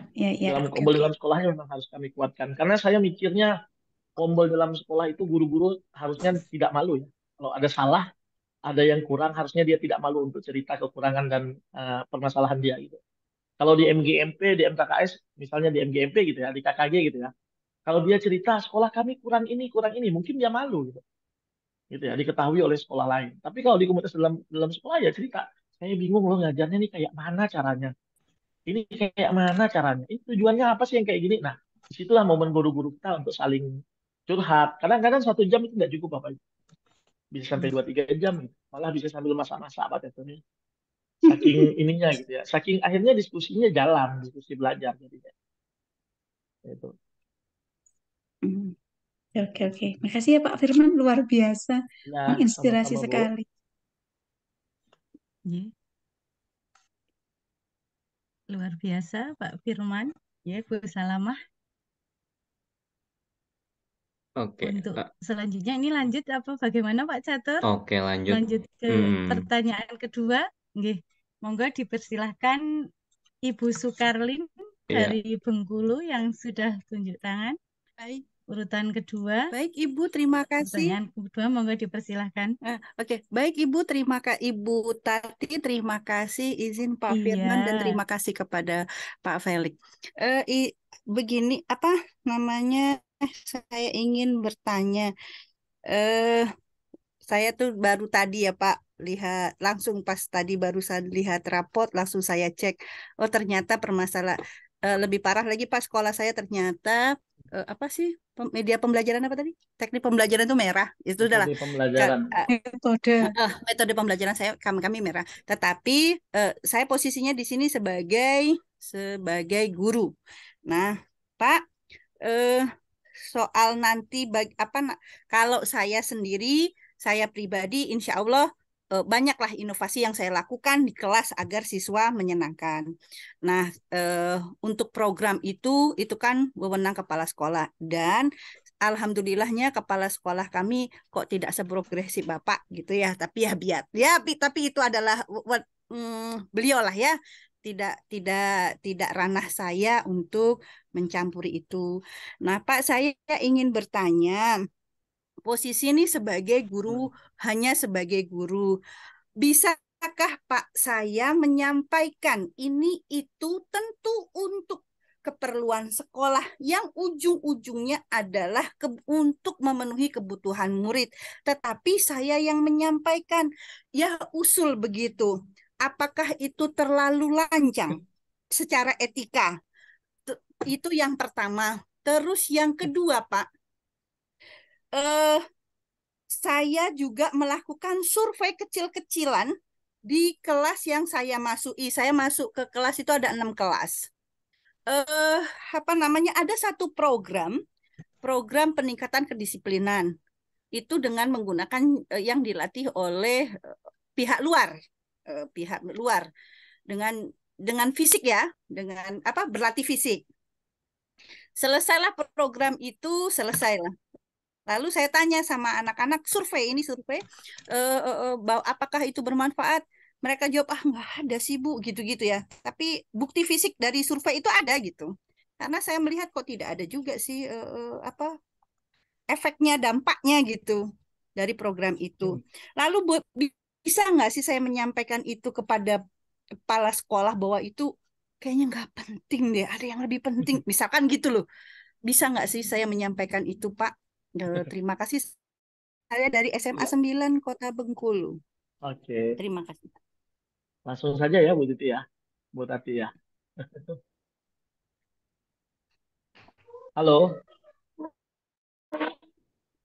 Kombol dalam sekolahnya memang harus kami kuatkan. Karena saya mikirnya kombol dalam sekolah itu guru-guru harusnya tidak malu ya. Kalau ada salah, ada yang kurang, harusnya dia tidak malu untuk cerita kekurangan dan permasalahan dia gitu. Kalau di MGMP, di MKKS, misalnya di MGMP gitu ya, di KKG gitu ya. Kalau dia cerita sekolah kami kurang ini, mungkin dia malu gitu. Gitu ya, diketahui oleh sekolah lain. Tapi kalau di komunitas dalam sekolah ya cerita, saya bingung loh ngajarnya nih kayak mana caranya. Ini kayak mana caranya? Ini tujuannya apa sih yang kayak gini? Nah, disitulah momen guru-guru kita untuk saling curhat. Kadang-kadang 1 jam itu tidak cukup Bapak. Bisa sampai 2-3 jam gitu. Malah bisa sambil masak-masak Pak Tetoni. Saking ininya gitu ya. Saking akhirnya diskusinya jalan, diskusi belajar jadinya. Itu. Oke. Makasih ya Pak Firman, luar biasa. Ya, menginspirasi sama-sama, Bu. sekali. Luar biasa Pak Firman. Ya, Bu Salamah. Oke, Untuk selanjutnya ini lanjut apa bagaimana Pak Catur? Oke, lanjut. Lanjut ke pertanyaan kedua. Nggih, monggo dipersilahkan Ibu Sukarlin dari Bengkulu yang sudah tunjuk tangan. Baik. Urutan kedua. Baik Ibu, terima kasih. Pertanyaan kedua, monggo dipersilahkan. Oke. Baik Ibu, Ibu Tati, terima kasih izin Pak Firman dan terima kasih kepada Pak Felix. Begini, apa namanya? Saya ingin bertanya. Saya tuh baru tadi ya Pak lihat langsung pas tadi barusan lihat raport langsung saya cek. Oh ternyata permasalahan lebih parah lagi Pak, sekolah saya ternyata apa sih media pembelajaran apa tadi? Teknik pembelajaran itu merah. Itu adalah metode pembelajaran saya kami merah. Tetapi saya posisinya di sini sebagai guru. Nah, Pak soal nanti kalau saya sendiri, saya pribadi insya Allah banyaklah inovasi yang saya lakukan di kelas agar siswa menyenangkan. Nah, untuk program itu kan wewenang kepala sekolah dan alhamdulillahnya kepala sekolah kami kok tidak seprogresif Bapak gitu ya. Tapi ya biar ya tapi itu adalah beliau lah ya. Tidak ranah saya untuk mencampuri itu. Nah, Pak, saya ingin bertanya, posisi ini sebagai guru, hanya sebagai guru, bisakah Pak saya menyampaikan ini itu tentu untuk keperluan sekolah yang ujung-ujungnya adalah untuk memenuhi kebutuhan murid. Tetapi saya yang menyampaikan, ya usul begitu. Apakah itu terlalu lancang secara etika? Itu yang pertama. Terus yang kedua, Pak, saya juga melakukan survei kecil-kecilan di kelas yang saya masuki. Saya masuk ke kelas itu ada 6 kelas. Ada satu program peningkatan kedisiplinan. Itu dengan menggunakan yang dilatih oleh pihak luar dengan fisik ya, dengan berlatih fisik. Selesailah program itu, selesailah. Lalu saya tanya sama anak-anak, survei, apakah itu bermanfaat? Mereka jawab, nggak ada sih Bu, gitu-gitu ya. Tapi bukti fisik dari survei itu ada gitu. Karena saya melihat kok tidak ada juga sih efeknya, dampaknya gitu dari program itu. Lalu bisa nggak sih saya menyampaikan itu kepada kepala sekolah bahwa itu kayaknya nggak penting deh, ada yang lebih penting, misalkan gitu loh. Bisa nggak sih saya menyampaikan itu, Pak? Terima kasih. Saya dari SMA 9 Kota Bengkulu. Oke. Terima kasih. Langsung saja ya Bu Titi ya. Bu Tati ya. Halo.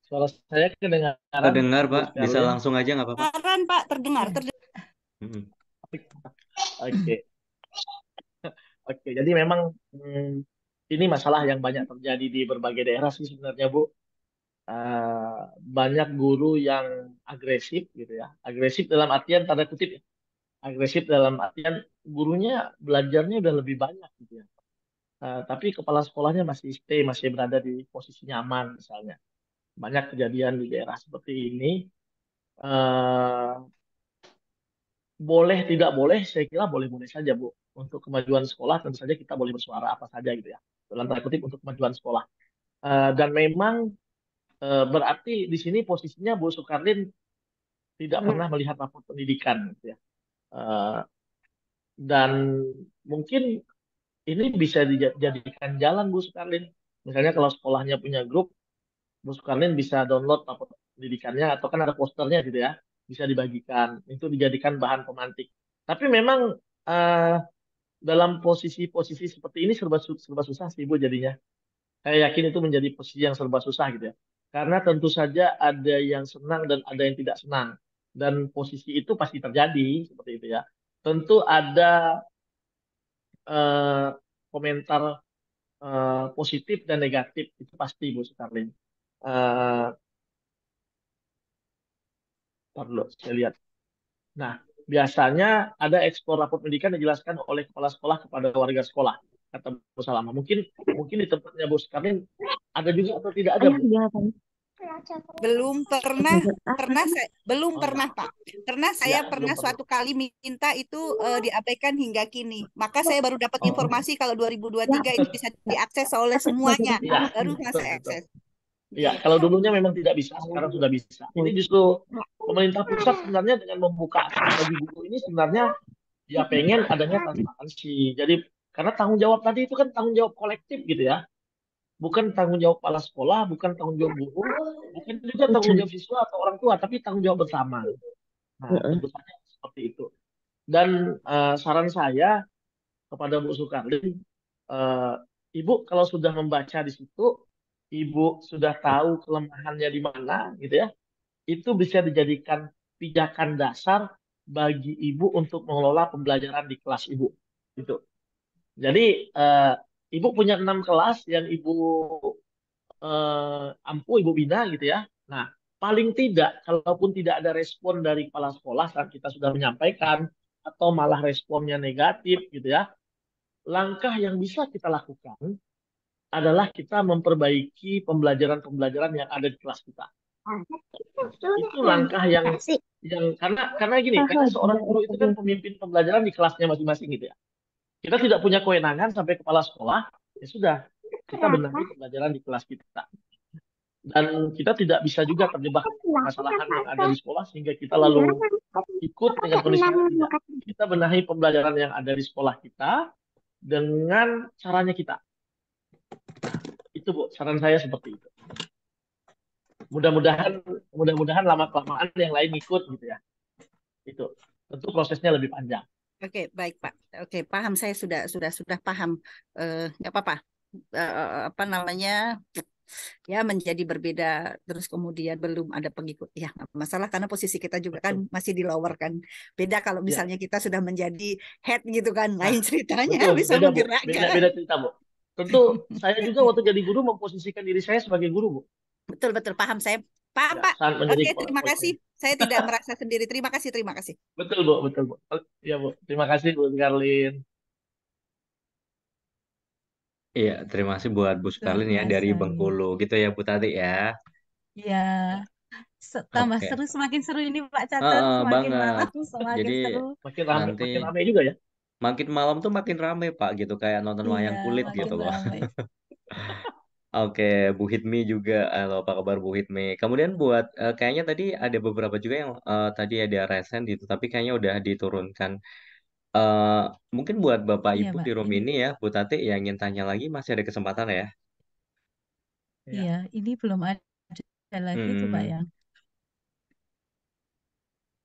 Suara saya kedengaran? Terdengar, Pak. Bisa langsung aja nggak apa-apa? Kedengaran, Pak. Terdengar. Oke. Oke, jadi memang ini masalah yang banyak terjadi di berbagai daerah sih sebenarnya, Bu. Banyak guru yang agresif gitu ya. Agresif dalam artian tanda kutip ya. Agresif dalam artian gurunya belajarnya udah lebih banyak gitu ya. Tapi kepala sekolahnya masih berada di posisi nyaman misalnya. Banyak kejadian di daerah seperti ini. Boleh tidak boleh, saya kira boleh-boleh saja Bu. Untuk kemajuan sekolah tentu saja kita boleh bersuara apa saja gitu ya. Dalam tanda kutip untuk kemajuan sekolah. Dan memang berarti di sini posisinya Bu Soekarlin tidak pernah melihat rapor pendidikan gitu ya. Dan mungkin ini bisa dijadikan jalan Bu Soekarlin. Misalnya kalau sekolahnya punya grup, Bu Soekarlin bisa download rapor pendidikannya atau kan ada posternya gitu ya, bisa dibagikan. Itu dijadikan bahan pemantik. Tapi memang dalam posisi-posisi seperti ini serba susah sih Bu jadinya. Saya yakin itu menjadi posisi yang serba susah gitu ya. Karena tentu saja ada yang senang dan ada yang tidak senang. Dan posisi itu pasti terjadi seperti itu ya. Tentu ada komentar positif dan negatif itu pasti Bu Soekarlin. Perlu saya lihat. Nah, biasanya ada ekspor rapor pendidikan dijelaskan oleh kepala sekolah kepada warga sekolah, kata Bu Salama. Mungkin di tempatnya Bu Soekarlin ada juga atau tidak ada, Bu? Belum pernah Pak. Karena saya pernah suatu kali minta itu diabaikan hingga kini. Maka saya baru dapat informasi kalau 2023 ini bisa diakses oleh semuanya. Baru saya akses. Iya, kalau dulunya memang tidak bisa, sekarang sudah bisa. Ini justru pemerintah pusat sebenarnya dengan membuka akses bagi guru ini sebenarnya dia pengen adanya transparansi. Jadi karena tanggung jawab tadi itu kan tanggung jawab kolektif gitu ya. Bukan tanggung jawab kepala sekolah, bukan tanggung jawab guru, bukan juga tanggung jawab siswa atau orang tua, tapi tanggung jawab bersama. Nah, tentu saja seperti itu. Dan saran saya kepada Bu Soekarlin, Ibu kalau sudah membaca di situ, Ibu sudah tahu kelemahannya di mana, gitu ya, itu bisa dijadikan pijakan dasar bagi Ibu untuk mengelola pembelajaran di kelas Ibu. Gitu. Jadi, Ibu punya 6 kelas yang Ibu ampuh, Ibu bina, gitu ya. Nah, paling tidak, kalaupun tidak ada respon dari kepala sekolah saat kita sudah menyampaikan, atau malah responnya negatif, gitu ya, langkah yang bisa kita lakukan adalah kita memperbaiki pembelajaran-pembelajaran yang ada di kelas kita. Itu langkah yang karena gini, karena seorang guru itu kan pemimpin pembelajaran di kelasnya masing-masing gitu ya. Kita tidak punya kewenangan sampai kepala sekolah, ya sudah, kita benahi pembelajaran di kelas kita. Dan kita tidak bisa juga terjebak permasalahan yang ada di sekolah sehingga kita lalu ikut dengan kondisi yang tidak. Kita benahi pembelajaran yang ada di sekolah kita dengan caranya kita. Itu Bu, saran saya seperti itu. Mudah-mudahan lama-kelamaan yang lain ikut gitu ya. Itu tentu prosesnya lebih panjang. Oke, baik Pak. Oke, paham, saya sudah paham. Nggak apa-apa. Apa namanya? Ya, menjadi berbeda terus kemudian belum ada pengikut. Ya, nggak masalah karena posisi kita juga kan masih di lower kan. Beda kalau Ya. misalnya kita sudah menjadi head gitu kan, Nah, lain ceritanya betul, bisa beda Bu. menggerakkan. Beda cerita Bu. Tentu saya juga waktu jadi guru memposisikan diri saya sebagai guru Bu. Betul, paham saya. Paham Ya, Pak. saat menjadi Oke, terima kepala kasih. Saya tidak merasa sendiri. Terima kasih. Betul Bu. Ya Bu. Terima kasih Bu Karlin. Iya, terima kasih buat Bu Luar Sukarlin ya dari biasa ya. Bengkulu gitu ya Bu Tati ya. Ya, tambah Oke. seru, semakin seru ini Pak Catur, semakin malam Banget. semakin Jadi seru. nanti Makin ramai juga ya. makin malam tuh makin rame Pak gitu kayak nonton Iya, wayang kulit makin gitu loh. ramai. Oke, Bu Hitmi juga. Halo, apa kabar Bu Hitmi? Kemudian buat kayaknya tadi ada beberapa juga yang tadi ada resen gitu, tapi kayaknya udah diturunkan. Eh Mungkin buat Bapak Iya Ibu Pak, di room ini ini ya, Bu Tati yang ingin tanya lagi masih ada kesempatan ya. iya, ini belum ada lagi tuh Pak Hmm, yang.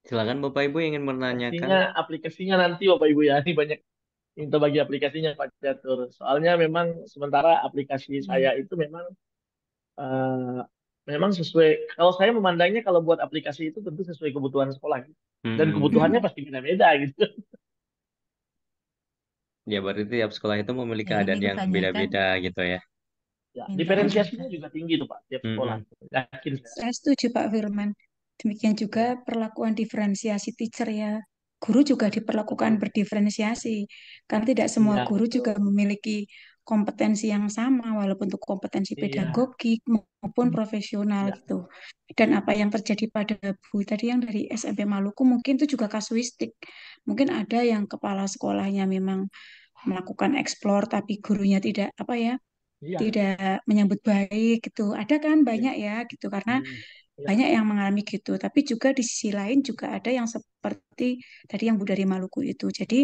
silakan Bapak Ibu yang ingin menanyakan. Aplikasinya nanti Bapak Ibu ya. Ini banyak minta bagi aplikasinya Pak Catur. Soalnya memang sementara aplikasi saya itu eh, memang sesuai. Kalau saya memandangnya kalau buat aplikasi itu tentu sesuai kebutuhan sekolah. Dan kebutuhannya pasti beda-beda gitu. Ya, berarti tiap sekolah itu memiliki Ya, ini keadaan yang kebanyakan beda-beda gitu ya. Ya, minta diferensiasinya aplikasi. juga tinggi tuh Pak, tiap sekolah. Yakin saya. Saya setuju Pak Firman. Demikian juga perlakuan diferensiasi teacher ya. Guru juga diperlakukan berdiferensiasi. Karena tidak semua Iya, guru betul. juga memiliki kompetensi yang sama, walaupun untuk kompetensi Iya. pedagogik maupun profesional Iya. gitu. Dan apa yang terjadi pada Bu tadi yang dari SMP Maluku mungkin itu juga kasuistik. Mungkin ada yang kepala sekolahnya memang melakukan eksplor tapi gurunya tidak apa ya, Iya. tidak menyambut baik gitu. Ada kan banyak ya gitu karena Iya. banyak yang mengalami gitu. Tapi juga di sisi lain juga ada yang seperti tadi yang Bu dari Maluku itu. Jadi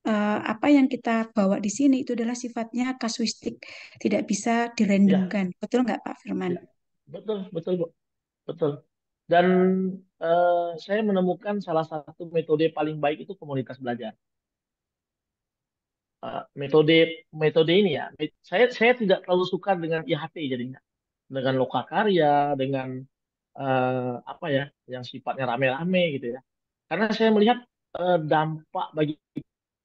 apa yang kita bawa di sini itu adalah sifatnya kasuistik, tidak bisa Iya. dirandomkan. Betul nggak Pak Firman? Iya. Betul, betul, Bu. Betul. Dan saya menemukan salah satu metode paling baik itu komunitas belajar. Metode metode ini ya, saya tidak terlalu suka dengan IHT jadinya, dengan lokakarya, dengan apa ya, yang sifatnya rame-rame gitu ya. Karena saya melihat dampak bagi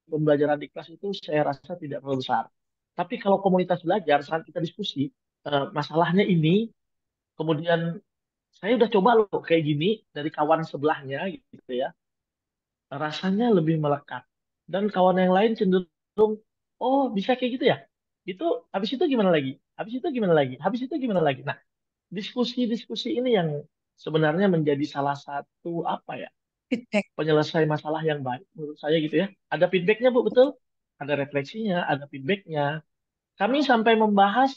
pembelajaran di kelas itu saya rasa tidak terlalu besar. Tapi kalau komunitas belajar saat kita diskusi masalahnya ini, kemudian saya udah coba loh kayak gini dari kawan sebelahnya gitu ya, rasanya lebih melekat. Dan kawan yang lain cenderung, oh bisa kayak gitu ya? Itu habis itu gimana lagi? Habis itu gimana lagi? Habis itu gimana lagi? Nah, diskusi-diskusi ini yang sebenarnya menjadi salah satu apa ya? Feedback. Penyelesai masalah yang baik menurut saya gitu ya. Ada feedbacknya Bu, betul? Ada refleksinya, ada feedbacknya. Kami sampai membahas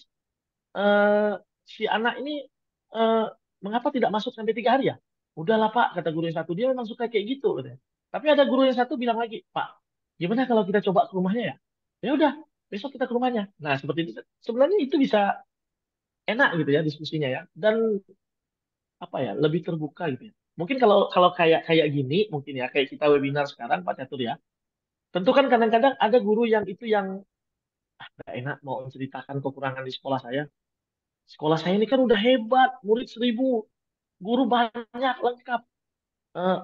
eh, si anak ini eh, mengapa tidak masuk sampai 3 hari ya? Udahlah Pak, kata guru yang satu, dia memang suka kayak gitu, katanya. Tapi ada guru yang satu bilang lagi, Pak, gimana kalau kita coba ke rumahnya ya? Ya udah, besok kita ke rumahnya. Nah, seperti itu. Sebenarnya itu bisa enak gitu ya diskusinya ya. Dan apa ya, lebih terbuka gitu ya. Mungkin kalau kalau kayak kayak gini, mungkin ya kayak kita webinar sekarang Pak Catur ya. Tentu kan kadang-kadang ada guru yang itu yang nggak enak mau menceritakan kekurangan di sekolah saya. Sekolah saya ini kan udah hebat, murid 1.000, guru banyak, lengkap.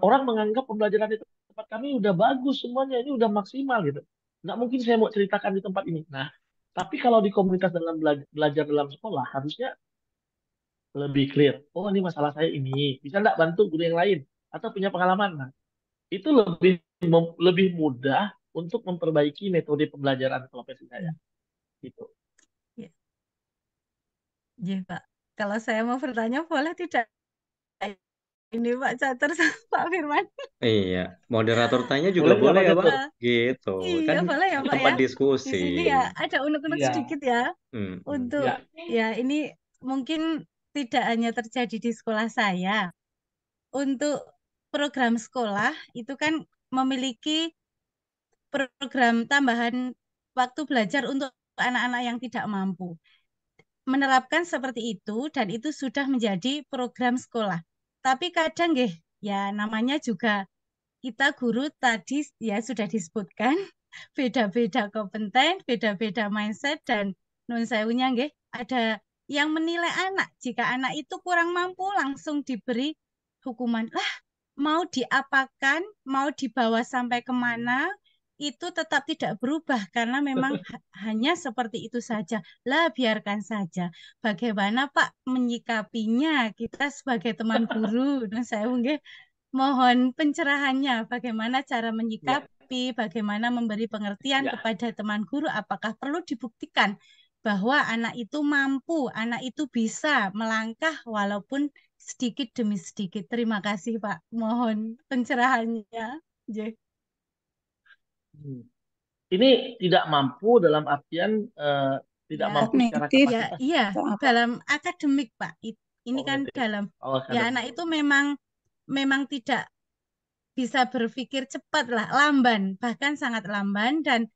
Orang menganggap pembelajaran di tempat kami udah bagus semuanya, ini udah maksimal gitu. Nggak mungkin saya mau ceritakan di tempat ini. Nah, tapi kalau di komunitas dalam belajar dalam sekolah, harusnya lebih clear. Oh, ini masalah saya ini. Bisa nggak bantu guru yang lain? Atau punya pengalaman? Nah, itu lebih mudah untuk memperbaiki metode pembelajaran profesi saya. Gitu. Ya. Iya, Pak. Kalau saya mau bertanya, boleh tidak? Ini Pak Catur sama Pak Firman. Iya, moderator tanya juga Boleh nggak boleh Pak ya, Pak. Catur? Eh, Gitu. iya, Kan boleh ya, Pak tempat ya. Di diskusi. sini ya ada unek-unek Iya, sedikit ya. Hmm. Untuk iya, ya ini mungkin tidak hanya terjadi di sekolah saya. Untuk program sekolah itu kan memiliki program tambahan waktu belajar untuk anak-anak yang tidak mampu. Menerapkan seperti itu dan itu sudah menjadi program sekolah. Tapi kadang nggih, ya namanya juga kita guru tadi ya sudah disebutkan beda-beda kompeten, beda-beda mindset dan nun sewunya nggih, ada yang menilai anak jika anak itu kurang mampu langsung diberi hukuman. Lah, mau diapakan, mau dibawa sampai kemana, itu tetap tidak berubah karena memang hanya seperti itu saja. Lah, biarkan saja. Bagaimana Pak menyikapinya kita sebagai teman guru? Nah, saya mungkin mohon pencerahannya. Bagaimana cara iya, menyikapi, bagaimana memberi pengertian iya, kepada teman guru? Apakah perlu dibuktikan bahwa anak itu mampu, anak itu bisa melangkah walaupun sedikit demi sedikit. Terima kasih, Pak. Mohon pencerahannya. J. Hmm. Ini tidak mampu dalam artian tidak Ya, mampu secara Kognitif ya, kapasitas. iya, atau apa? dalam akademik, Pak. Ini kan Kognitif. dalam, Oh, ya akademik. anak itu memang tidak bisa berpikir cepat lah, lamban, bahkan sangat lamban dan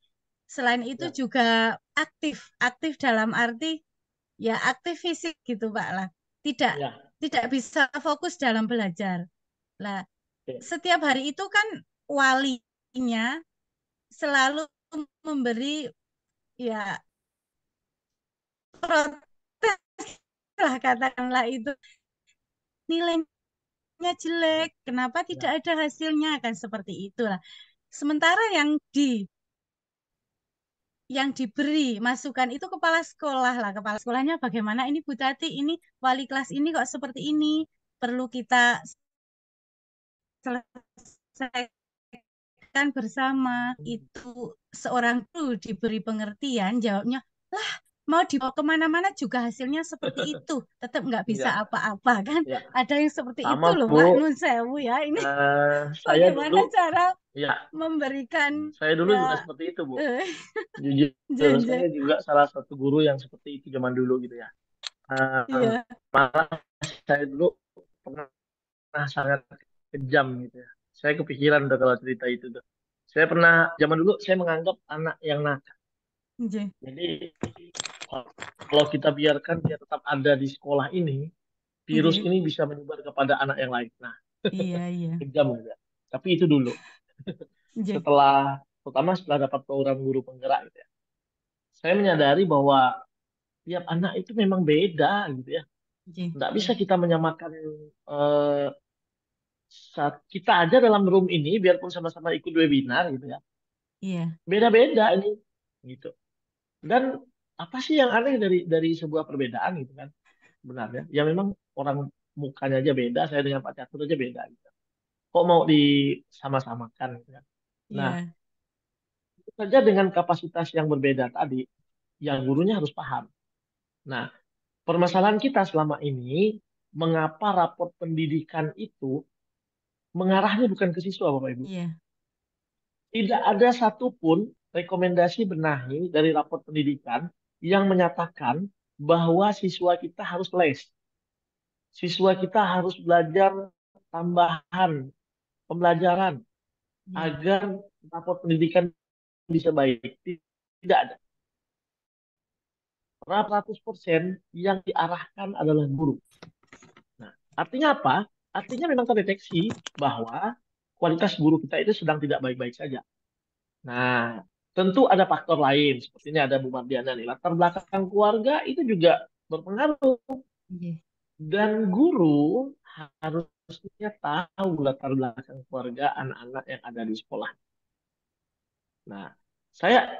selain itu Ya, juga aktif, aktif dalam arti ya aktif fisik gitu Pak lah. Tidak ya, tidak bisa fokus dalam belajar. Lah, oke. setiap hari itu kan walinya selalu memberi ya protes lah katakanlah itu nilainya jelek, kenapa tidak Ya, ada hasilnya kan seperti itulah. Sementara yang diberi masukan itu kepala sekolah lah. Kepala sekolahnya bagaimana ini Bu Tati, ini wali kelas ini kok seperti ini. Perlu kita selesaikan bersama. Itu seorang guru diberi pengertian, jawabnya, lah mau dibawa kemana-mana juga hasilnya seperti itu. Tetap nggak bisa ya, apa-apa kan. ya. Ada yang seperti itu Sama loh Bu. Pak Nun Sewu ya. Ini Saya bagaimana dulu, cara ya, memberikan saya dulu ya juga seperti itu Bu. eh, Jujur, jenjang. saya juga salah satu guru yang seperti itu zaman dulu gitu ya. Eh, Iya. Malah saya dulu pernah sangat kejam gitu ya. Saya kepikiran udah kalau cerita itu tuh. Saya pernah zaman dulu saya menganggap anak yang nakal. Iya. Jadi kalau kita biarkan dia tetap ada di sekolah ini, virus Iya. ini bisa menyebar kepada anak yang lain. Nah, Iya, iya. kejam gitu ya. Tapi itu dulu. Iya. Terutama setelah dapat program guru penggerak gitu ya. Saya menyadari bahwa tiap anak itu memang beda gitu ya. Iya. Nggak bisa kita menyamakan eh, kita aja dalam room ini, biarpun sama-sama ikut webinar gitu ya. Iya. Beda-beda ini gitu. Dan apa sih yang aneh dari sebuah perbedaan gitu kan? Sebenarnya, ya memang orang mukanya aja beda, saya dengan Pak Catur aja beda gitu. Kok mau disama-samakan gitu kan? Nah, Iya. itu saja dengan kapasitas yang berbeda tadi, yang gurunya harus paham. Nah, permasalahan kita selama ini, mengapa raport pendidikan itu mengarahnya bukan ke siswa, Bapak Ibu? Iya. Tidak ada satupun rekomendasi benahi dari raport pendidikan yang menyatakan bahwa siswa kita harus les. Siswa kita harus belajar tambahan pembelajaran Iya. agar raport pendidikan bisa baik. Tidak ada. 100% yang diarahkan adalah guru. Nah, artinya apa? Artinya memang terdeteksi bahwa kualitas guru kita itu sedang tidak baik-baik saja. Nah, tentu ada faktor lain. Sepertinya ada Bu Mardiana nih. Latar belakang keluarga itu juga berpengaruh. Iya. Dan guru harusnya tahu latar belakang keluarga anak-anak yang ada di sekolah. Nah, saya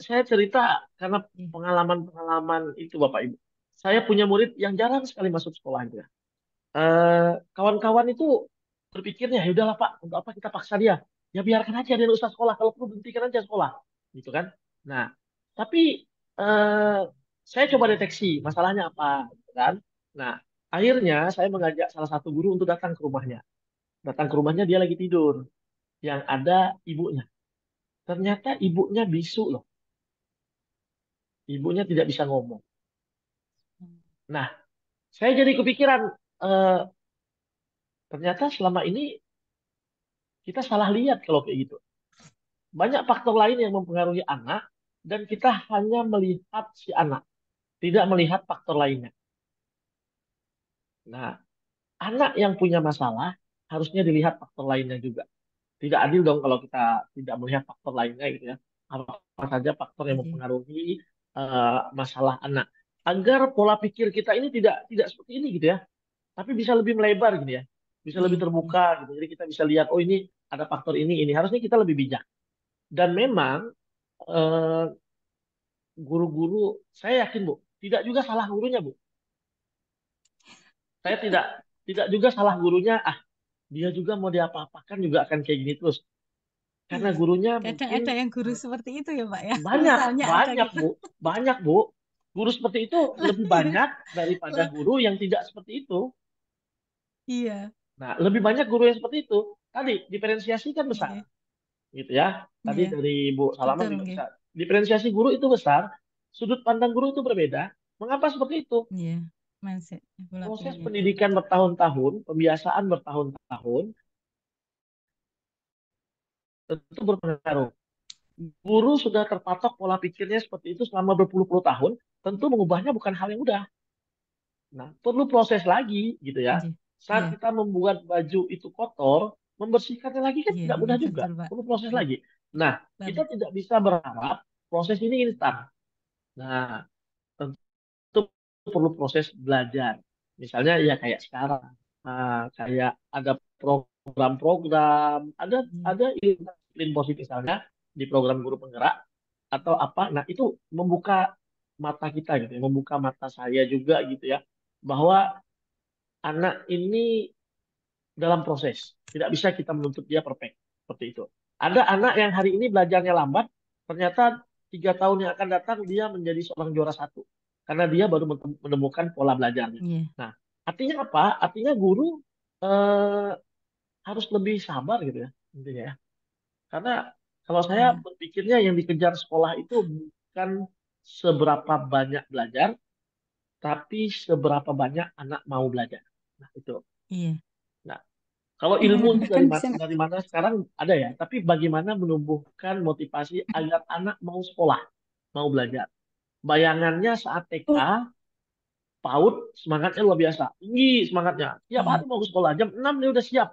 saya cerita karena Iya. pengalaman-pengalaman itu Bapak Ibu. Saya punya murid yang jarang sekali masuk sekolah itu ya. Kawan-kawan itu berpikirnya, ya udahlah Pak, untuk apa kita paksa dia? Ya biarkan aja dia nggak usah sekolah, kalau perlu berhentikan aja sekolah, gitu kan? Nah, tapi eh, Saya coba deteksi masalahnya apa, gitu kan. Nah, akhirnya saya mengajak salah satu guru untuk datang ke rumahnya. Datang ke rumahnya, dia lagi tidur. Yang ada ibunya. Ternyata ibunya bisu loh. Ibunya tidak bisa ngomong. Nah, saya jadi kepikiran, eh, ternyata selama ini kita salah lihat kalau kayak gitu. Banyak faktor lain yang mempengaruhi anak, dan kita hanya melihat si anak, tidak melihat faktor lainnya. Nah, anak yang punya masalah harusnya dilihat faktor lainnya juga. Tidak adil dong kalau kita tidak melihat faktor lainnya gitu ya. Apa saja faktor yang mempengaruhi masalah anak. Agar pola pikir kita ini tidak seperti ini gitu ya. Tapi bisa lebih melebar gitu ya. Bisa lebih terbuka gitu. Jadi kita bisa lihat, oh ini ada faktor ini. Harusnya kita lebih bijak. Dan memang eh, guru-guru, saya yakin Bu, tidak juga salah gurunya Bu. Saya tidak juga salah gurunya. Dia juga mau diapa-apakan juga akan kayak gini terus. Karena Iya. gurunya Kadang mungkin ada yang guru seperti itu ya, Pak ya. banyak, Misalnya ada banyak gitu. Bu, banyak Bu. Guru seperti itu lebih banyak daripada guru yang tidak seperti itu. Iya. Nah, lebih banyak guru yang seperti itu. Tadi diferensiasi kan besar, Iya. gitu ya. Tadi Iya. dari Bu Salaman Betul, juga nggih. bisa. Diferensiasi guru itu besar, sudut pandang guru itu berbeda. Mengapa seperti itu? Iya. Mindset pola Proses pikirnya. pendidikan bertahun-tahun, pembiasaan bertahun-tahun, tentu berpengaruh. Guru sudah terpatok pola pikirnya seperti itu selama berpuluh-puluh tahun, tentu mengubahnya bukan hal yang mudah. Nah, perlu proses lagi gitu ya. Iya. Saat Iya. kita membuat baju itu kotor, membersihkannya lagi kan Iya, tidak iya mudah juga. betul, Pak. Perlu proses Iya. lagi. Nah, kita Lalu. tidak bisa berharap proses ini instan. Nah, tentu perlu proses belajar. Misalnya ya kayak sekarang, kayak ada program-program, ada disiplin positif misalnya di program guru penggerak atau apa. Nah, itu membuka mata kita gitu ya, membuka mata saya juga gitu ya, bahwa anak ini dalam proses. Tidak bisa kita menuntut dia perfect seperti itu. Ada anak yang hari ini belajarnya lambat, ternyata 3 tahun yang akan datang dia menjadi seorang juara satu karena dia baru menemukan pola belajarnya. Iya. Nah, artinya apa? Artinya guru eh, harus lebih sabar gitu ya intinya ya. Karena kalau saya Iya. berpikirnya yang dikejar sekolah itu bukan seberapa banyak belajar, tapi seberapa banyak anak mau belajar. Nah, itu. Iya. Nah, kalau ilmu itu Kan bisa dari mana sekarang ada ya, tapi bagaimana menumbuhkan motivasi agar anak mau sekolah, mau belajar. Bayangannya saat TK, oh, PAUD, semangatnya luar biasa. Tinggi semangatnya. Tiap Iya. hari mau ke sekolah, jam 6 dia udah siap.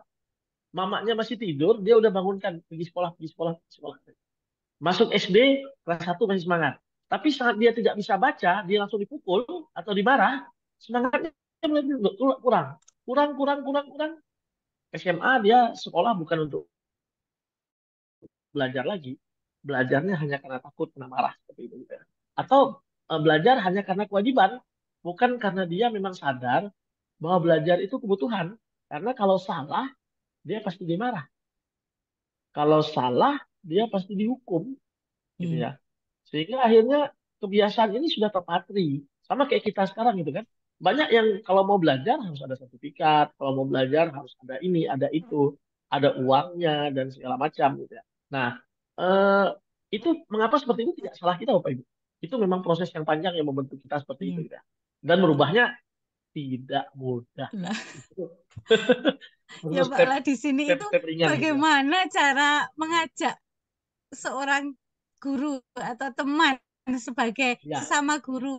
Mamanya masih tidur, dia udah bangunkan, pergi sekolah, pergi sekolah, pergi sekolah. Masuk SD, kelas 1 masih semangat. Tapi saat dia tidak bisa baca, dia langsung dipukul atau dimarah, semangatnya mulai kurang. Kurang, kurang, kurang, kurang. SMA dia sekolah bukan untuk belajar lagi. Belajarnya hanya karena takut kena marah seperti itu gitu ya. Atau belajar hanya karena kewajiban, bukan karena dia memang sadar bahwa belajar itu kebutuhan. Karena kalau salah, dia pasti dimarah. Kalau salah, dia pasti dihukum gitu Iya. ya. Sehingga akhirnya kebiasaan ini sudah terpatri. Sama kayak kita sekarang gitu kan. Banyak yang kalau mau belajar harus ada sertifikat, kalau mau belajar harus ada ini, ada itu, ada uangnya dan segala macam gitu ya. Nah, eh, itu mengapa seperti itu tidak salah kita Bapak Ibu. Itu memang proses yang panjang yang membentuk kita seperti itu Iya. gitu ya. Dan merubahnya tidak mudah. Lah. Itu Ya perlu Pak, lah di sini itu step ringan gitu ya. bagaimana cara mengajak seorang guru atau teman sebagai Ya, sesama guru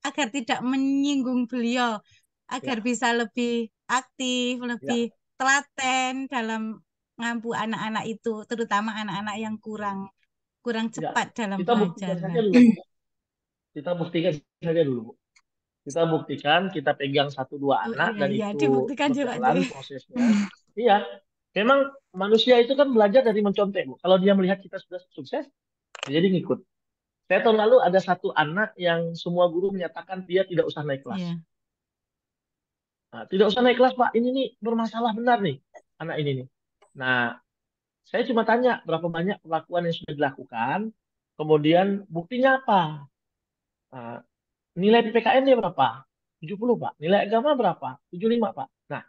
agar tidak menyinggung beliau, agar ya, bisa lebih aktif, ya, lebih telaten dalam mengampu anak-anak itu, terutama anak-anak yang kurang kurang ya. cepat dalam Kita buktikan belajar. saja Nah, dulu. Kita buktikan saja dulu. Kita buktikan, kita pegang 1-2 oh anak iya dan iya itu dibuktikan juga berjalan tuh. prosesnya. Iya, memang manusia itu kan belajar dari mencontek, Bu. Kalau dia melihat kita sudah sukses, dia jadi ngikut. Saya tahun lalu ada satu anak yang semua guru menyatakan dia tidak usah naik kelas. Iya. Nah, tidak usah naik kelas, Pak. Ini nih bermasalah benar nih, anak ini nih. Nah, saya cuma tanya berapa banyak perlakuan yang sudah dilakukan, kemudian buktinya apa? Nah, nilai PPKN dia berapa? 70, Pak. Nilai agama berapa? 75, Pak. Nah,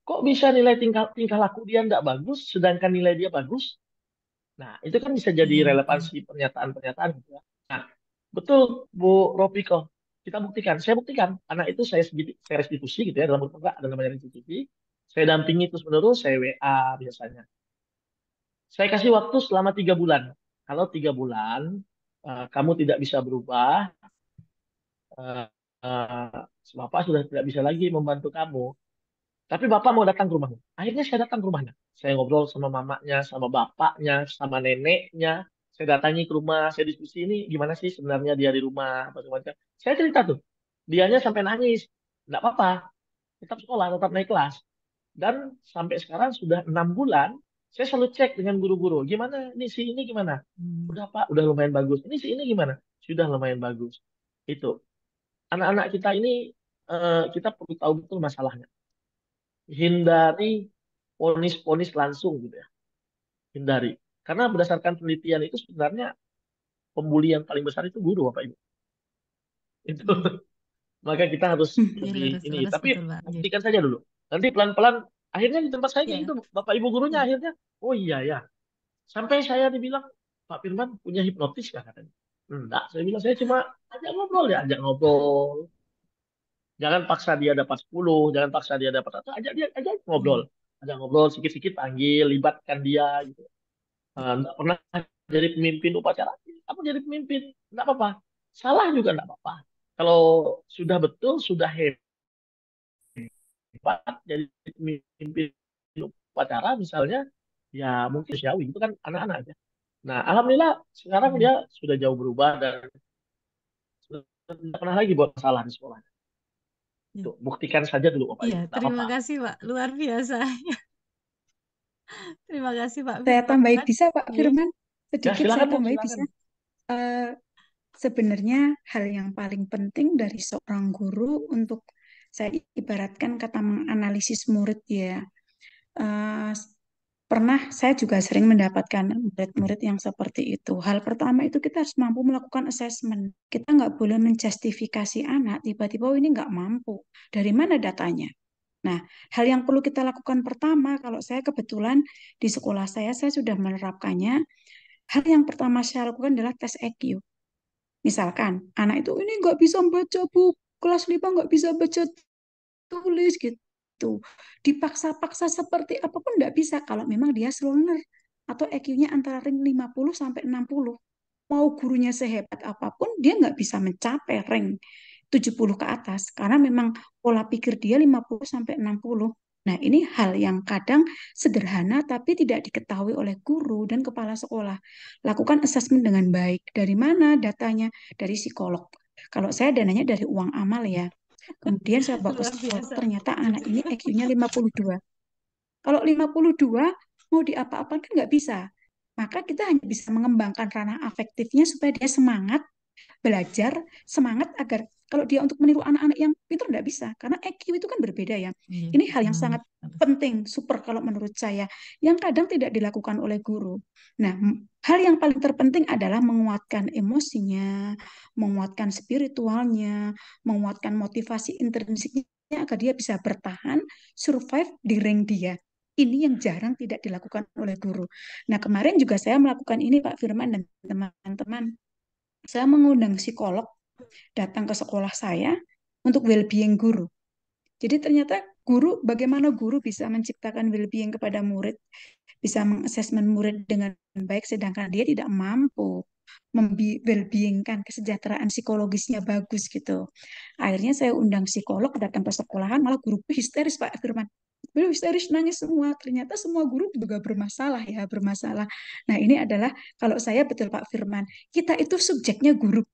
kok bisa nilai tingkah laku dia nggak bagus, sedangkan nilai dia bagus? Nah, itu kan bisa jadi Iya, relevansi pernyataan-pernyataan gitu ya. Nah, betul Bu Ropiko. Kita buktikan. Saya buktikan. Anak itu saya restitusi gitu ya. Dalam bentuk enggak ada namanya restitusi. Saya dampingi terus menerus. Saya WA biasanya. Saya kasih waktu selama 3 bulan. Kalau 3 bulan kamu tidak bisa berubah, eh, Bapak sudah tidak bisa lagi membantu kamu. Tapi Bapak mau datang ke rumahnya. Akhirnya saya datang ke rumahnya. Saya ngobrol sama mamanya, sama bapaknya, sama neneknya. Saya datangi ke rumah, saya diskusi ini gimana sih sebenarnya dia di rumah, apa segala macam. Saya cerita tuh. Dianya sampai nangis. Nggak apa-apa, tetap sekolah, tetap naik kelas. Dan sampai sekarang sudah 6 bulan, saya selalu cek dengan guru-guru. Gimana, ini gimana? Udah Pak, udah lumayan bagus. Ini ini gimana? Sudah lumayan bagus. Itu. Anak-anak kita ini, kita perlu tahu betul masalahnya. Hindari ponis-ponis langsung gitu ya. Hindari. Karena berdasarkan penelitian itu sebenarnya pembuli yang paling besar itu guru, Bapak Ibu. Itu. Maka kita harus Iya, lebih ini. lurus-lurus Tapi betul Pak. Iya. buktikan saja dulu. Nanti pelan-pelan, akhirnya di tempat saya kayak Iya. gitu, Bapak Ibu gurunya akhirnya, oh iya ya. Sampai saya dibilang, Pak Firman punya hipnotis nggak katanya? Enggak, saya bilang saya cuma ajak ngobrol ya, ajak ngobrol. Jangan paksa dia dapat 10, jangan paksa dia dapat 1, ajak ngobrol. Ajak ngobrol, sikit-sikit panggil, libatkan dia gitu. Nggak pernah jadi pemimpin upacara, kamu jadi pemimpin, nggak apa-apa. Salah juga nggak apa-apa. Kalau sudah betul, sudah hebat, jadi pemimpin upacara misalnya, ya mungkin manusiawi, itu kan anak-anak aja. Nah, alhamdulillah sekarang dia sudah jauh berubah dan sudah tidak pernah lagi buat masalah di sekolah. Tuh, buktikan saja dulu, Bapak Iya, Ibu. Nggak terima apa-apa. kasih Pak, luar biasa. Terima kasih Pak Saya tambahin Firman. bisa Pak Iya. Firman? Ya, Sedikit saya silakan Bu, tambahin silakan. bisa. Eh, Sebenarnya hal yang paling penting dari seorang guru untuk saya ibaratkan kata menganalisis murid ya. Eh, Pernah saya juga sering mendapatkan murid-murid yang seperti itu. Hal pertama itu kita harus mampu melakukan assessment. Kita nggak boleh menjustifikasi anak tiba-tiba "Oh, ini nggak mampu. Dari mana datanya? Nah, hal yang perlu kita lakukan pertama, kalau saya kebetulan di sekolah saya sudah menerapkannya. Hal yang pertama saya lakukan adalah tes EQ. Misalkan anak itu ini nggak bisa baca buku, kelas 5 nggak bisa baca tulis gitu. Dipaksa-paksa seperti apapun nggak bisa kalau memang dia slow learner atau EQ-nya antara ring 50 sampai 60. Mau gurunya sehebat apapun, dia nggak bisa mencapai ring 70 ke atas karena memang pola pikir dia 50 sampai 60. Nah, ini hal yang kadang sederhana tapi tidak diketahui oleh guru dan kepala sekolah. Lakukan asesmen dengan baik. Dari mana datanya? Dari psikolog. Kalau saya dananya dari uang amal ya. Kemudian saya bawa ke Luar psikolog, biasa. ternyata anak ini EQ-nya 52. Kalau 52 mau diapa-apakan kan nggak bisa. Maka kita hanya bisa mengembangkan ranah afektifnya supaya dia semangat belajar, semangat agar kalau dia untuk meniru anak-anak yang pintar nggak bisa. Karena EQ itu kan berbeda ya. Iya. Ini hal yang sangat penting, super kalau menurut saya, yang kadang tidak dilakukan oleh guru. Nah, hal yang paling terpenting adalah menguatkan emosinya, menguatkan spiritualnya, menguatkan motivasi intrinsiknya agar dia bisa bertahan, survive di ring dia. Ini yang jarang tidak dilakukan oleh guru. Nah, kemarin juga saya melakukan ini, Pak Firman dan teman-teman. Saya mengundang psikolog datang ke sekolah saya untuk well-being guru. Jadi ternyata bagaimana guru bisa menciptakan well-being kepada murid, bisa mengasesmen murid dengan baik, sedangkan dia tidak mampu well-beingkan kesejahteraan psikologisnya bagus gitu. Akhirnya saya undang psikolog datang ke sekolahan, malah guru histeris Pak Firman. Beliau histeris nangis semua. Ternyata semua guru juga bermasalah ya, bermasalah. Nah ini adalah kalau saya betul Pak Firman, kita itu subjeknya guru.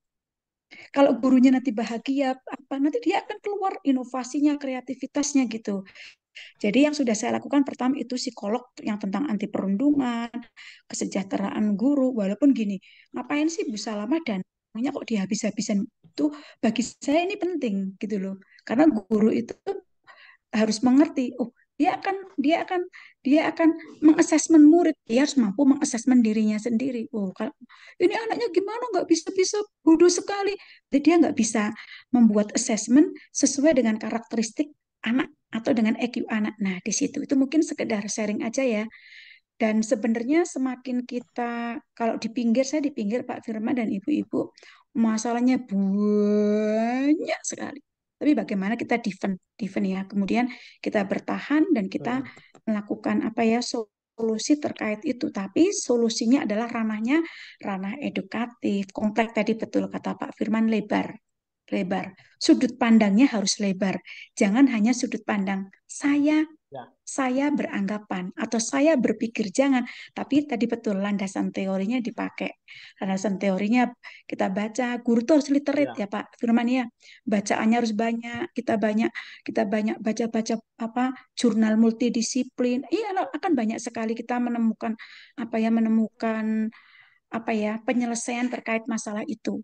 Kalau gurunya nanti bahagia, nanti dia akan keluar inovasinya, kreativitasnya gitu. Jadi yang sudah saya lakukan pertama itu psikolog yang tentang anti perundungan, kesejahteraan guru. Walaupun gini, ngapain sih Bu Salamah dan kok dihabis-habisan itu bagi saya ini penting gitu loh. Karena guru itu harus mengerti, oh dia akan mengasesmen murid. Dia harus mampu mengasesmen dirinya sendiri. Oh, kalau ini anaknya gimana nggak bisa bodoh sekali. Jadi dia nggak bisa membuat asesmen sesuai dengan karakteristik anak atau dengan EQ anak. Nah, di situ itu mungkin sekedar sharing aja ya. Dan sebenarnya semakin kita, kalau di pinggir, saya di pinggir Pak Firman dan Ibu-Ibu, masalahnya banyak sekali. Tapi bagaimana kita defend ya, kemudian kita bertahan dan kita melakukan apa ya solusi terkait itu. Tapi solusinya adalah ranahnya ranah edukatif. Kompleks tadi betul kata Pak Firman, lebar. Lebar. Sudut pandangnya harus lebar. Jangan hanya sudut pandang saya beranggapan atau saya berpikir, jangan, tapi tadi betul landasan teorinya dipakai. Landasan teorinya kita baca, guru tuh harus literate ya Pak Firman ya. Bacaannya harus banyak, kita banyak baca-baca apa jurnal multidisiplin. Iya, akan banyak sekali kita menemukan apa ya penyelesaian terkait masalah itu.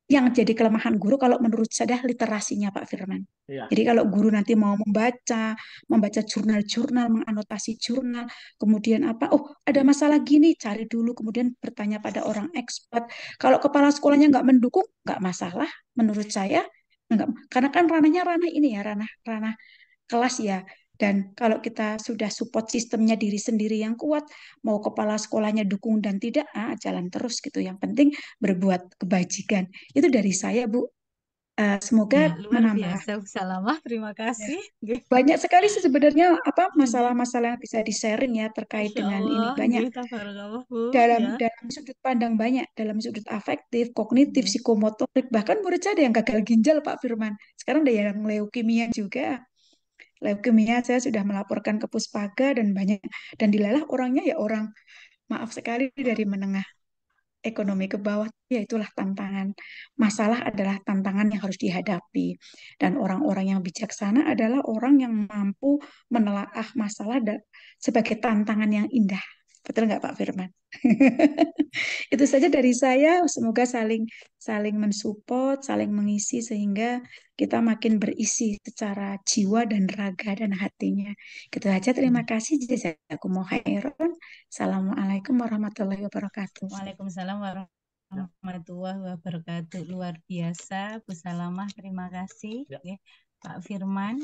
Yang jadi kelemahan guru kalau menurut saya literasinya Pak Firman. Jadi kalau guru nanti mau membaca jurnal-jurnal, menganotasi jurnal, kemudian ada masalah gini, cari dulu, kemudian bertanya pada orang expert. Kalau kepala sekolahnya nggak mendukung, nggak masalah menurut saya. Enggak, karena kan ranahnya ranah ini ya, ranah kelas ya. Dan kalau kita sudah support sistemnya diri sendiri yang kuat, mau kepala sekolahnya dukung dan tidak, jalan terus gitu. Yang penting berbuat kebajikan. Itu dari saya, Bu. Semoga Luar menambah. biasa, Bu Salamah. Terima kasih. Banyak sekali sih sebenarnya masalah-masalah yang bisa di-sharing ya terkait Masya dengan ini. Allah, Banyak tabarakallah, Bu. dalam Ya. dalam sudut pandang banyak, dalam sudut afektif, kognitif, psikomotorik, bahkan murid saya ada yang gagal ginjal Pak Firman. Sekarang ada yang leukemia juga. Leukemia saya sudah melaporkan ke Puspaga dan dilalah orangnya ya orang maaf sekali dari menengah ekonomi ke bawah, ya itulah tantangan. Masalah adalah tantangan yang harus dihadapi. Dan orang-orang yang bijaksana adalah orang yang mampu menelaah masalah sebagai tantangan yang indah. Betul nggak Pak Firman? Itu saja dari saya. Semoga saling saling mensupport, saling mengisi sehingga kita makin berisi secara jiwa dan raga dan hatinya. Gitu aja. Terima kasih. Jazakumullah khairan. Assalamualaikum warahmatullahi wabarakatuh. Waalaikumsalam warahmatullahi wabarakatuh. Luar biasa, Bu Salamah. Terima kasih. Pak Firman.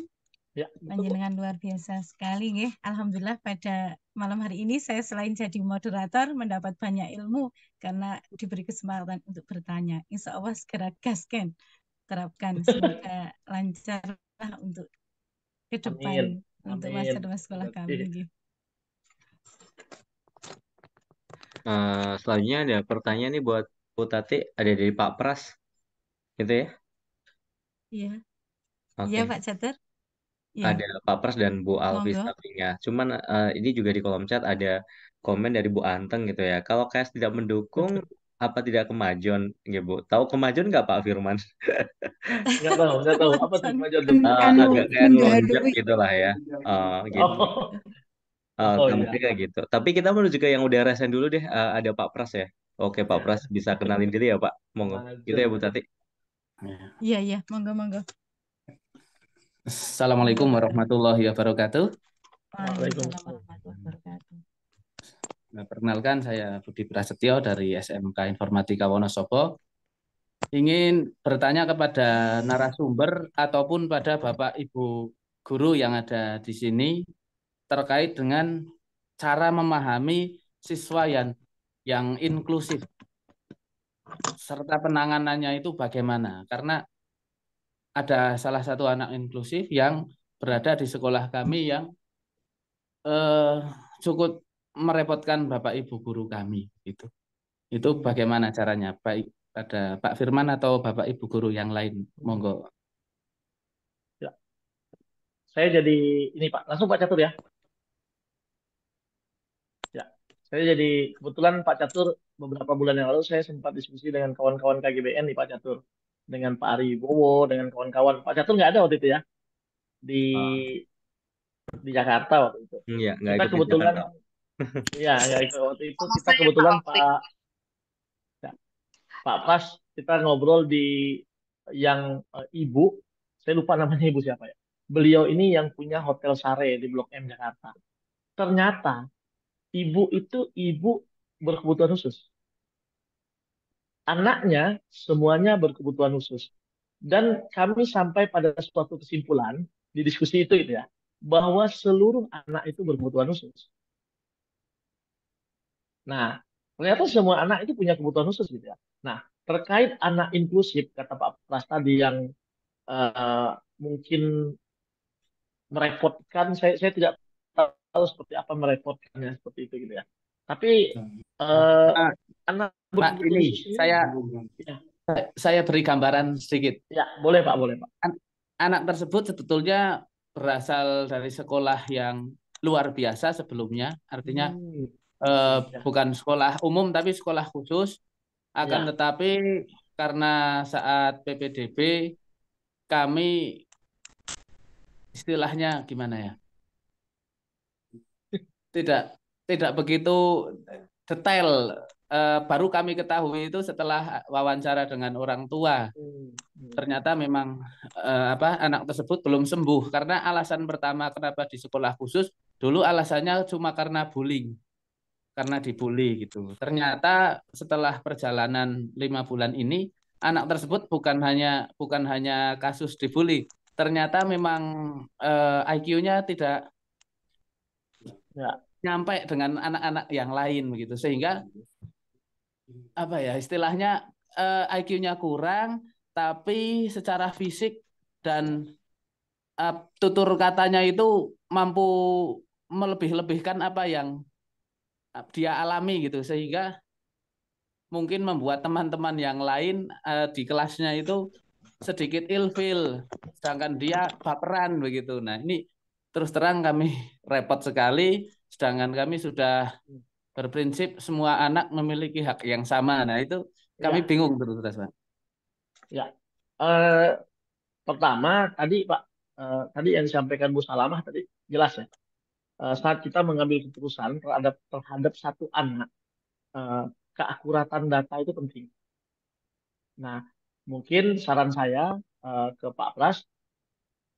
Panjenengan luar biasa sekali, nggih. Alhamdulillah pada malam hari ini saya selain jadi moderator mendapat banyak ilmu karena diberi kesempatan untuk bertanya. Insya Allah segera gaskan, terapkan. Semoga lancar untuk ke depan untuk masa depan sekolah kami. Nggih. Selanjutnya ada pertanyaan nih buat Bu Tati, ada dari Pak Pras, gitu ya? Iya. Oke. Iya Pak Catur. Ya. Ada Pak Pras dan Bu Alfi sampingnya. Cuman ini juga di kolom chat ada komen dari Bu Anteng gitu ya. Kalau KS tidak mendukung, apa tidak kemajuan? Ya Bu, tahu kemajuan nggak Pak Firman? Nggak tahu. Apa tuh kemajuan tuh? Agak kayak ngelonjak gitu lah ya. Gitu. Iya. Kayak gitu. Tapi kita menuju ke yang udah resen dulu deh. Ada Pak Pras ya. Oke Pak Pras bisa kenalin diri ya Pak. Monggo. Gitu ya Bu Tati. Iya. Monggo. Assalamualaikum warahmatullahi wabarakatuh. Waalaikumsalam warahmatullahi wabarakatuh. Nah, perkenalkan saya Budi Prasetyo dari SMK Informatika Wonosobo. Ingin bertanya kepada narasumber ataupun pada Bapak Ibu guru yang ada di sini terkait dengan cara memahami siswa yang inklusif serta penanganannya itu bagaimana? Karena ada salah satu anak inklusif yang berada di sekolah kami yang cukup merepotkan Bapak Ibu guru kami itu. Itu bagaimana caranya? Baik pada Pak Firman atau Bapak Ibu guru yang lain, monggo. Ya. Saya jadi ini Pak, langsung Pak Catur ya. Ya, saya jadi kebetulan Pak Catur beberapa bulan yang lalu saya sempat diskusi dengan kawan-kawan KGBN nih Pak Catur, dengan Pak Ari Bowo, dengan kawan-kawan. Pak Catur nggak ada waktu itu ya di Jakarta waktu itu. Iya, nggak Kita ikut kebetulan, ya nggak ikut waktu itu. Kita kebetulan Pak Pras kita ngobrol di yang ibu, saya lupa namanya ibu siapa ya. beliau ini yang punya Hotel Sare di Blok M Jakarta. Ternyata ibu itu ibu berkebutuhan khusus. Anaknya semuanya berkebutuhan khusus. Dan kami sampai pada suatu kesimpulan di diskusi itu gitu ya, bahwa seluruh anak itu berkebutuhan khusus. Nah, ternyata semua anak itu punya kebutuhan khusus gitu ya. Nah, terkait anak inklusif, kata Pak Pras tadi yang mungkin merepotkan, saya tidak tahu seperti apa merepotkannya seperti itu gitu ya. Tapi Nah, anak Pak, berkebutuhan ini khusus ini, ya, saya beri gambaran sedikit. ya boleh Pak, boleh Pak. Anak tersebut sebetulnya berasal dari sekolah yang luar biasa sebelumnya, artinya Ya, bukan sekolah umum tapi sekolah khusus. Akan ya, tetapi karena saat PPDB kami istilahnya gimana ya? Tidak begitu detail. Baru kami ketahui itu setelah wawancara dengan orang tua. Ternyata memang anak tersebut belum sembuh karena alasan pertama kenapa di sekolah khusus dulu alasannya cuma karena bullying, karena dibully gitu. Ternyata setelah perjalanan 5 bulan ini anak tersebut bukan hanya kasus dibully, ternyata memang IQ-nya tidak ya, nyampe dengan anak-anak yang lain begitu, sehingga apa ya istilahnya IQ-nya kurang tapi secara fisik dan tutur katanya itu mampu melebih-lebihkan apa yang dia alami gitu, sehingga mungkin membuat teman-teman yang lain di kelasnya itu sedikit ilfil, sedangkan dia baperan begitu. Nah, ini terus terang kami repot sekali, sedangkan kami sudah berprinsip semua anak memiliki hak yang sama. Nah, itu kami ya, bingung terus Pak. ya. Pertama tadi Pak, tadi yang disampaikan Bu Salamah tadi jelas ya. Saat kita mengambil keputusan terhadap satu anak, keakuratan data itu penting. Nah, mungkin saran saya ke Pak Pras,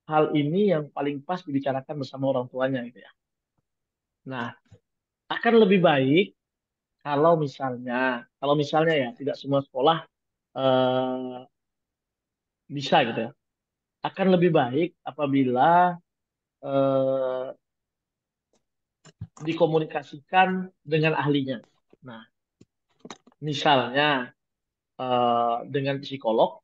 hal ini yang paling pas dibicarakan bersama orang tuanya gitu ya. Nah, akan lebih baik kalau misalnya ya tidak semua sekolah bisa gitu ya. Akan lebih baik apabila eh, dikomunikasikan dengan ahlinya. Nah, misalnya dengan psikolog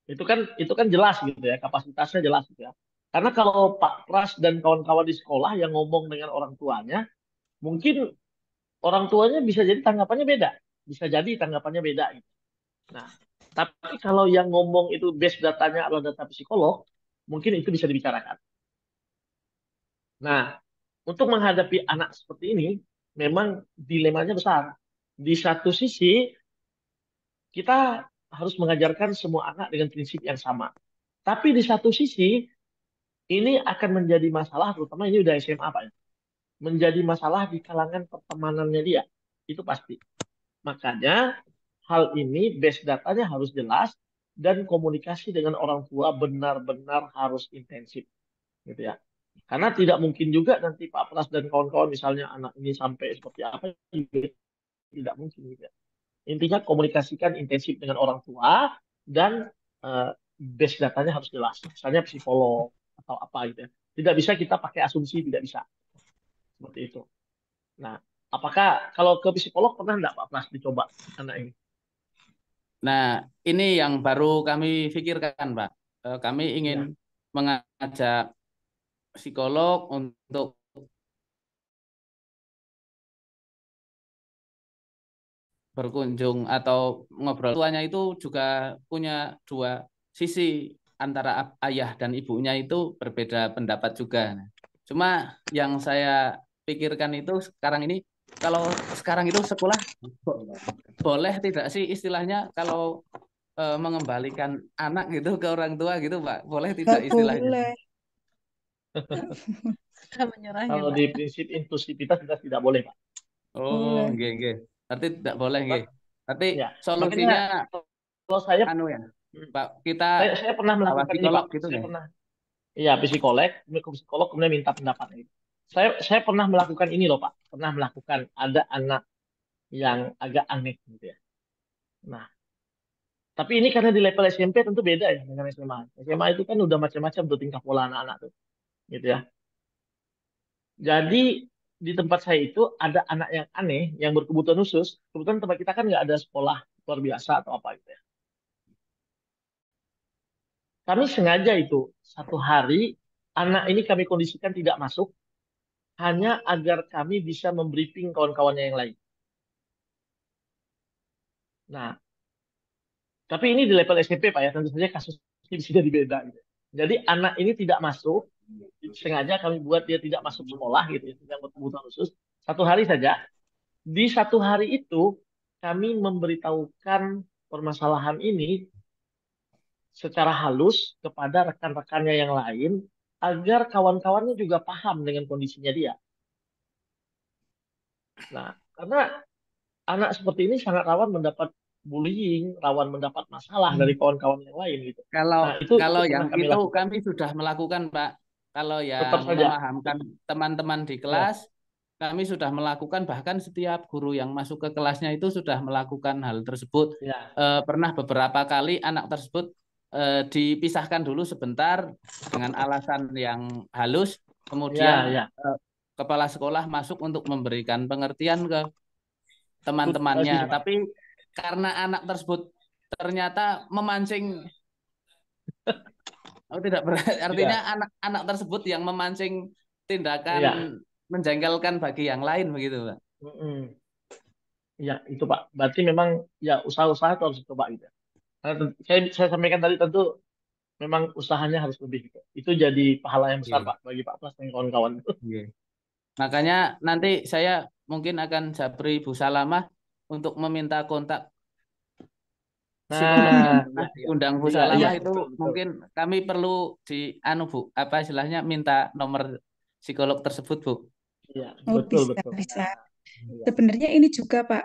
itu kan jelas gitu ya, kapasitasnya jelas gitu ya. Karena kalau Pak Pras dan kawan-kawan di sekolah yang ngomong dengan orang tuanya, mungkin orang tuanya bisa jadi tanggapannya beda, bisa jadi tanggapannya beda gitu. Nah, tapi kalau yang ngomong itu base datanya adalah data psikolog, mungkin itu bisa dibicarakan. Nah, untuk menghadapi anak seperti ini, memang dilemanya besar. Di satu sisi, kita harus mengajarkan semua anak dengan prinsip yang sama. Tapi di satu sisi, ini akan menjadi masalah, terutama ini udah SMA, Pak, ya. Menjadi masalah di kalangan pertemanannya dia. Itu pasti. Makanya, hal ini base datanya harus jelas, dan komunikasi dengan orang tua benar-benar harus intensif. Gitu ya. Karena tidak mungkin juga nanti Pak Pras dan kawan-kawan misalnya anak ini sampai seperti apa, tidak mungkin gitu ya. Intinya komunikasikan intensif dengan orang tua dan base datanya harus jelas. Misalnya psikolog atau apa gitu ya. Tidak bisa kita pakai asumsi, tidak bisa. Seperti itu. Nah, apakah kalau ke psikolog pernah enggak Pak Pras dicoba anak ini? Nah, ini yang baru kami pikirkan, Pak. Kami ingin Ya. mengajak psikolog untuk berkunjung atau ngobrol. Tuanya itu juga punya dua sisi, antara ayah dan ibunya itu berbeda pendapat juga. Cuma yang saya pikirkan itu sekarang ini, kalau sekarang itu sekolah boleh tidak sih istilahnya kalau mengembalikan anak gitu ke orang tua gitu, Pak? Boleh tidak Nggak istilahnya? boleh. Kalau di prinsip inklusivitas kita tidak boleh, Pak. Oh, Boleh. nggih. Berarti tidak boleh, nggih. Berarti Ya, solusinya makanya kalau saya anu ya, Pak, kita saya pernah bawa melakukan ini, psikolog Pak. gitu Saya ya? pernah Iya, kemudian ke psikolog, kemudian minta pendapat. Saya pernah melakukan ini loh Pak, pernah melakukan ada anak yang agak aneh gitu ya. Nah, tapi ini karena di level SMP tentu beda ya dengan SMA. SMA itu kan udah macam-macam tuh tingkah pola anak-anak tuh, gitu ya. Jadi di tempat saya itu ada anak yang aneh, yang berkebutuhan khusus. Kebetulan tempat kita kan nggak ada sekolah luar biasa atau apa gitu ya. Kami sengaja itu satu hari anak ini kami kondisikan tidak masuk, hanya agar kami bisa membriefing kawan-kawannya yang lain. Nah, tapi ini di level SMP Pak ya, tentu saja kasusnya bisa jadi beda gitu. Jadi anak ini tidak masuk, sengaja kami buat dia tidak masuk sekolah gitu ya, yang berkebutuhan khusus. Satu hari saja. Di satu hari itu kami memberitahukan permasalahan ini secara halus kepada rekan-rekannya yang lain agar kawan-kawannya juga paham dengan kondisinya dia. Nah, karena anak seperti ini sangat rawan mendapat bullying, rawan mendapat masalah dari kawan-kawan yang lain gitu. Kalau Nah, itu kalau pernah yang kami itu lakukan. kami sudah melakukan, Pak. Kalau Tetap yang saja. memahamkan teman-teman di Ya, kelas, kami sudah melakukan, bahkan setiap guru yang masuk ke kelasnya itu sudah melakukan hal tersebut. ya, Pernah beberapa kali anak tersebut dipisahkan dulu sebentar dengan alasan yang halus, ya, kemudian ya. kepala sekolah masuk untuk memberikan pengertian ke Setuju, teman-temannya. Pak. Tapi karena anak tersebut ternyata memancing, tidak artinya Ya, anak-anak tersebut yang memancing tindakan ya. menjengkelkan bagi yang lain begitu, Pak. Mm-mm. Ya, itu Pak. Berarti memang ya usaha-usaha itu harus coba gitu. Karena saya sampaikan tadi tentu memang usahanya harus lebih gitu. Itu jadi pahala yang besar Iya. Pak bagi Pak Pras dan kawan-kawan. Iya. Makanya nanti saya mungkin akan japri Bu Salamah untuk meminta kontak psikolog yang Nah, pernah ya, diundang Bu iya, iya, Salamah itu, betul, betul. mungkin kami perlu di Bu, apa istilahnya, minta nomor psikolog tersebut, Bu. Iya, Oh, betul, bisa, betul. bisa. Iya. Sebenarnya ini juga, Pak,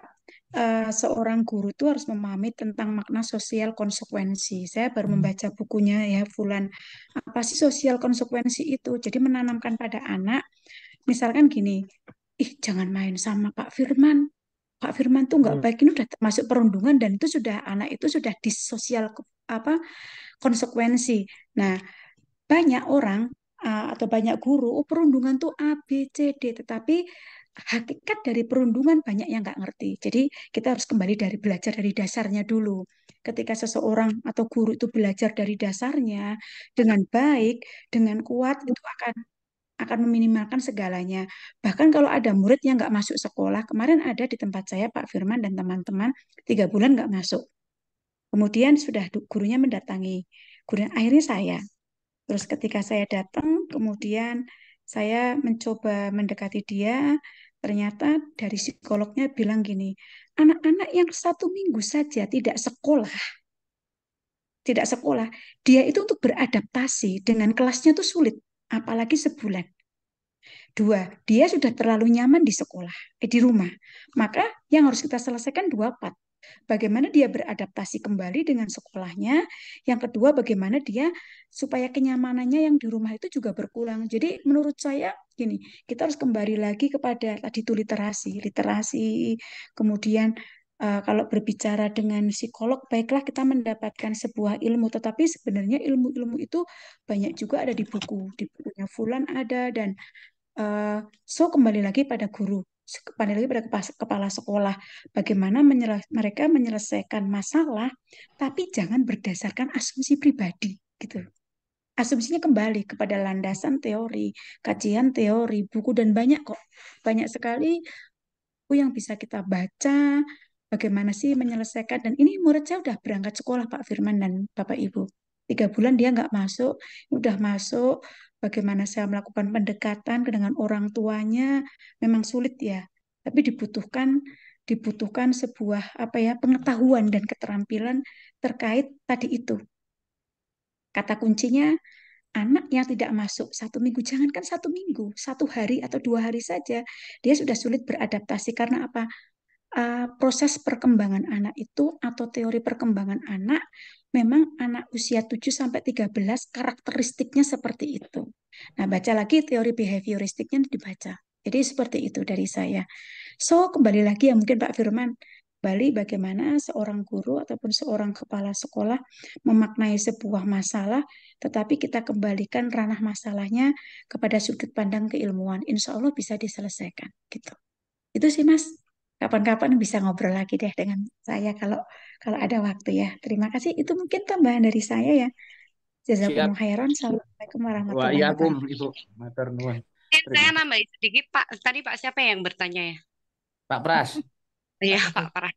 seorang guru itu harus memahami tentang makna sosial konsekuensi. Saya baru membaca bukunya ya, Fulan. Apa sih sosial konsekuensi itu? Jadi menanamkan pada anak, misalkan gini, ih jangan main sama Pak Firman. Pak Firman tuh nggak Hmm. baik, ini udah termasuk perundungan dan itu sudah anak itu sudah disosial apa konsekuensi. Nah, banyak orang atau banyak guru, oh perundungan tuh A, B, C, D, tetapi hakikat dari perundungan banyak yang nggak ngerti. Jadi kita harus kembali dari belajar dari dasarnya dulu. Ketika seseorang atau guru itu belajar dari dasarnya dengan baik, dengan kuat, itu akan meminimalkan segalanya. Bahkan kalau ada murid yang nggak masuk sekolah, kemarin ada di tempat saya Pak Firman dan teman-teman 3 bulan nggak masuk. Kemudian sudah gurunya mendatangi, gurunya akhirnya saya. Terus ketika saya datang, kemudian saya mencoba mendekati dia, ternyata dari psikolognya bilang gini, anak-anak yang 1 minggu saja tidak sekolah, dia itu untuk beradaptasi dengan kelasnya tuh sulit, apalagi sebulan. 2, dia sudah terlalu nyaman di sekolah, di rumah. Maka yang harus kita selesaikan 2 part. Bagaimana dia beradaptasi kembali dengan sekolahnya. Yang kedua, bagaimana dia supaya kenyamanannya yang di rumah itu juga berkurang. Jadi menurut saya gini, kita harus kembali lagi kepada tadi itu literasi. Kemudian kalau berbicara dengan psikolog, baiklah kita mendapatkan sebuah ilmu, tetapi sebenarnya ilmu-ilmu itu banyak juga ada di buku. Di bukunya Fulan ada dan so kembali lagi pada guru, kembali lagi pada kepala sekolah, bagaimana mereka menyelesaikan masalah, tapi jangan berdasarkan asumsi pribadi, gitu. Asumsinya kembali kepada landasan teori, kajian teori, buku dan banyak sekali buku yang bisa kita baca. Bagaimana sih menyelesaikan? Dan ini murid saya udah berangkat sekolah Pak Firman dan Bapak Ibu. 3 bulan dia nggak masuk, udah masuk. Bagaimana saya melakukan pendekatan dengan orang tuanya memang sulit ya, tapi dibutuhkan sebuah apa ya pengetahuan dan keterampilan terkait tadi itu. Kata kuncinya anak yang tidak masuk 1 minggu, jangankan 1 minggu, 1 hari atau 2 hari saja, dia sudah sulit beradaptasi karena apa? Proses perkembangan anak itu atau teori perkembangan anak memang anak usia 7 sampai 13 karakteristiknya seperti itu. Nah, baca lagi teori behavioristiknya dibaca. Jadi seperti itu dari saya. So, kembali lagi ya mungkin Pak Firman, kembali bagaimana seorang guru ataupun seorang kepala sekolah memaknai sebuah masalah, tetapi kita kembalikan ranah masalahnya kepada sudut pandang keilmuan. Insya Allah bisa diselesaikan. Gitu. Itu sih Mas. Kapan-kapan bisa ngobrol lagi deh dengan saya kalau kalau ada waktu ya. Terima kasih. Itu mungkin tambahan dari saya ya. Siap. Jazakumullah khairan. Assalamualaikum Wa warahmatullahi iyakum, wabarakatuh. Ibu. Matur nuwun. Saya Terima kasih. nambahin sedikit Pak. Tadi Pak siapa yang bertanya ya? Pak Pras. Iya Pak Pras.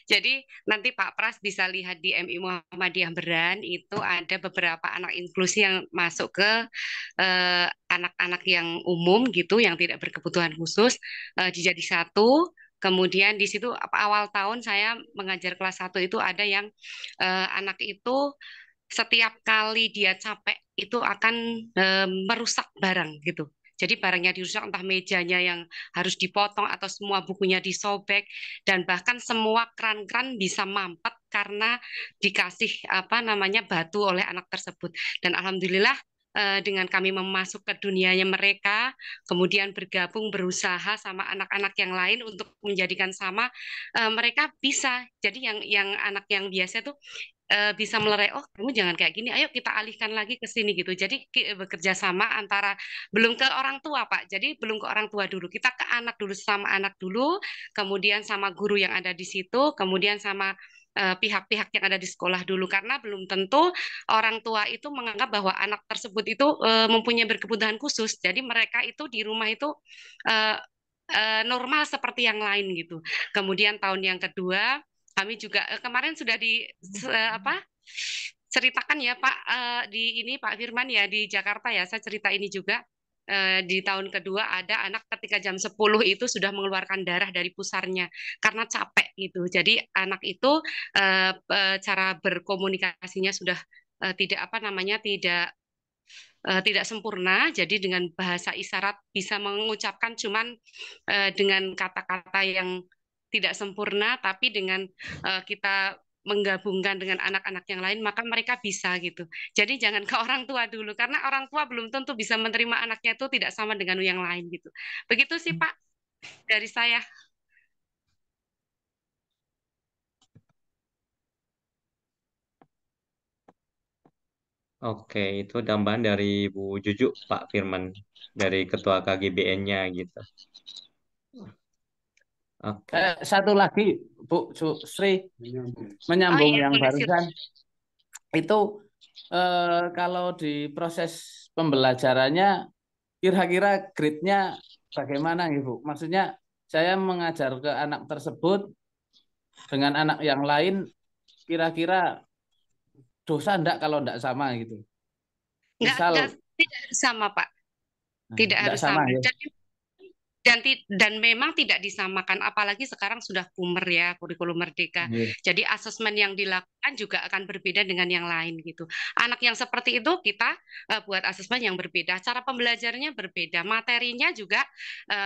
Jadi nanti Pak Pras bisa lihat di MI Muhammadiyah Beran itu ada beberapa anak inklusi yang masuk ke anak-anak yang umum gitu, yang tidak berkebutuhan khusus dijadi satu. Kemudian di situ awal tahun saya mengajar kelas 1 itu ada yang anak itu setiap kali dia capek itu akan merusak barang gitu. Jadi barangnya dirusak, entah mejanya yang harus dipotong atau semua bukunya disobek, dan bahkan semua keran-keran bisa mampet karena dikasih apa namanya batu oleh anak tersebut. Dan alhamdulillah dengan kami memasuk ke dunianya mereka, kemudian bergabung berusaha sama anak-anak yang lain untuk menjadikan sama, mereka bisa. Jadi yang anak yang biasa tuh bisa melerai, oh kamu jangan kayak gini, ayo kita alihkan lagi ke sini gitu. Jadi bekerja sama antara, belum ke orang tua Pak, jadi belum ke orang tua dulu, kita ke anak dulu, sama anak dulu, kemudian sama guru yang ada di situ, kemudian sama pihak-pihak yang ada di sekolah dulu, karena belum tentu orang tua itu menganggap bahwa anak tersebut itu mempunyai berkebutuhan khusus, jadi mereka itu di rumah itu eh, normal seperti yang lain gitu. Kemudian tahun yang kedua kami juga kemarin sudah apa ceritakan ya Pak, di ini Pak Firman ya di Jakarta ya, saya cerita ini juga. Di tahun kedua ada anak ketika jam 10 itu sudah mengeluarkan darah dari pusarnya karena capek gitu. Jadi anak itu cara berkomunikasinya sudah tidak apa namanya tidak sempurna. Jadi dengan bahasa isyarat bisa mengucapkan cuman dengan kata-kata yang tidak sempurna, tapi dengan kita menggabungkan dengan anak-anak yang lain, maka mereka bisa gitu. Jadi jangan ke orang tua dulu, karena orang tua belum tentu bisa menerima anaknya itu tidak sama dengan yang lain gitu. Begitu sih Pak dari saya. Oke, itu tambahan dari Bu Juju, Pak Firman, dari Ketua KGBN-nya gitu. Oke. Satu lagi, Bu Sri, menyambung iya, yang boleh, barusan. Itu kalau di proses pembelajarannya, kira-kira grade-nya bagaimana, Ibu? Maksudnya saya mengajar ke anak tersebut dengan anak yang lain, kira-kira dosa enggak kalau enggak sama gitu? Misal, tidak sama Pak, tidak enggak harus sama sama. ya. Dan memang tidak disamakan, apalagi sekarang sudah Kumer ya, kurikulum merdeka. Jadi asesmen yang dilakukan juga akan berbeda dengan yang lain gitu. Anak yang seperti itu kita buat asesmen yang berbeda, cara pembelajarannya berbeda, materinya juga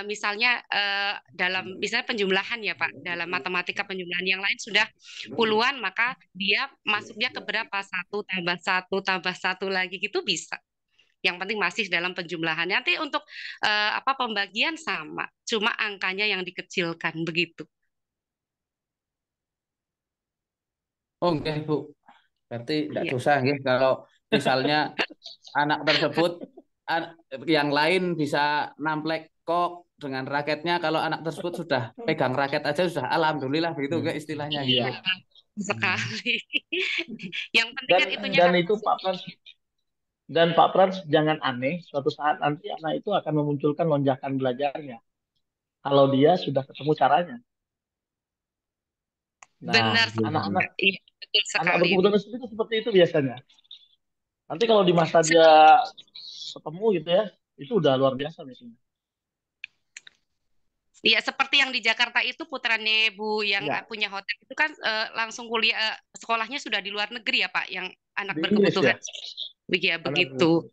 misalnya dalam misalnya penjumlahan ya Pak, dalam matematika penjumlahan yang lain sudah puluhan, maka dia masuknya ke berapa, 1 tambah 1 tambah 1 lagi gitu bisa. Yang penting masih dalam penjumlahan. Nanti untuk apa pembagian sama, cuma angkanya yang dikecilkan begitu. Oh, enggak, Bu. Berarti enggak Iya. dosa nggih kalau misalnya anak tersebut yang lain bisa namplek kok dengan raketnya, kalau anak tersebut sudah pegang raket aja sudah alhamdulillah begitu enggak istilahnya gitu. Iya, sekali. Yang penting kan itunya Dan kan itu Pak Frans, dan Pak Frans jangan aneh, suatu saat nanti anak itu akan memunculkan lonjakan belajarnya kalau dia sudah ketemu caranya. Nah, benar anak-anak iya, betul anak sekali. berkebutuhan khusus itu seperti itu biasanya. Nanti kalau di masa dia ketemu gitu ya, itu udah luar biasa biasanya. Iya, seperti yang di Jakarta itu putranya Bu yang Ya. punya hotel itu kan langsung kuliah sekolahnya sudah di luar negeri ya Pak, yang anak Di Inggris berkebutuhan. ya. Ya, begitu.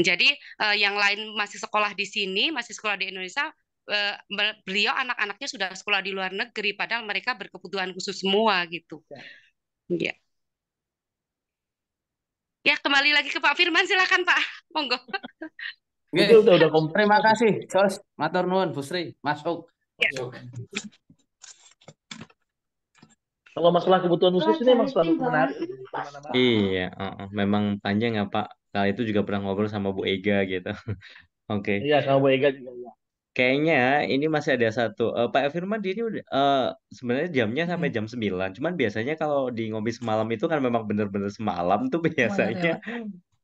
Jadi yang lain masih sekolah di sini, masih sekolah di Indonesia, beliau anak-anaknya sudah sekolah di luar negeri, padahal mereka berkebutuhan khusus semua gitu. Ya. Ya, kembali lagi ke Pak Firman, silakan Pak. Monggo. Nggih, Udah komplit terima semua tuh. kasih, Jos. Matur nuwun, Bu Sri. Masuk. Ya. Kalau masalah kebutuhan khusus ini emang selalu menarik di mana-mana. Iya, memang panjang ya Pak. Kali itu juga pernah ngobrol sama Bu Ega gitu. Oke. Iya, sama Bu Ega juga ya. Kayaknya ini masih ada satu. Pak Firman ini udah sebenarnya jamnya sampai jam 9. Cuman biasanya kalau di ngopi semalam itu kan memang bener-bener semalam tuh biasanya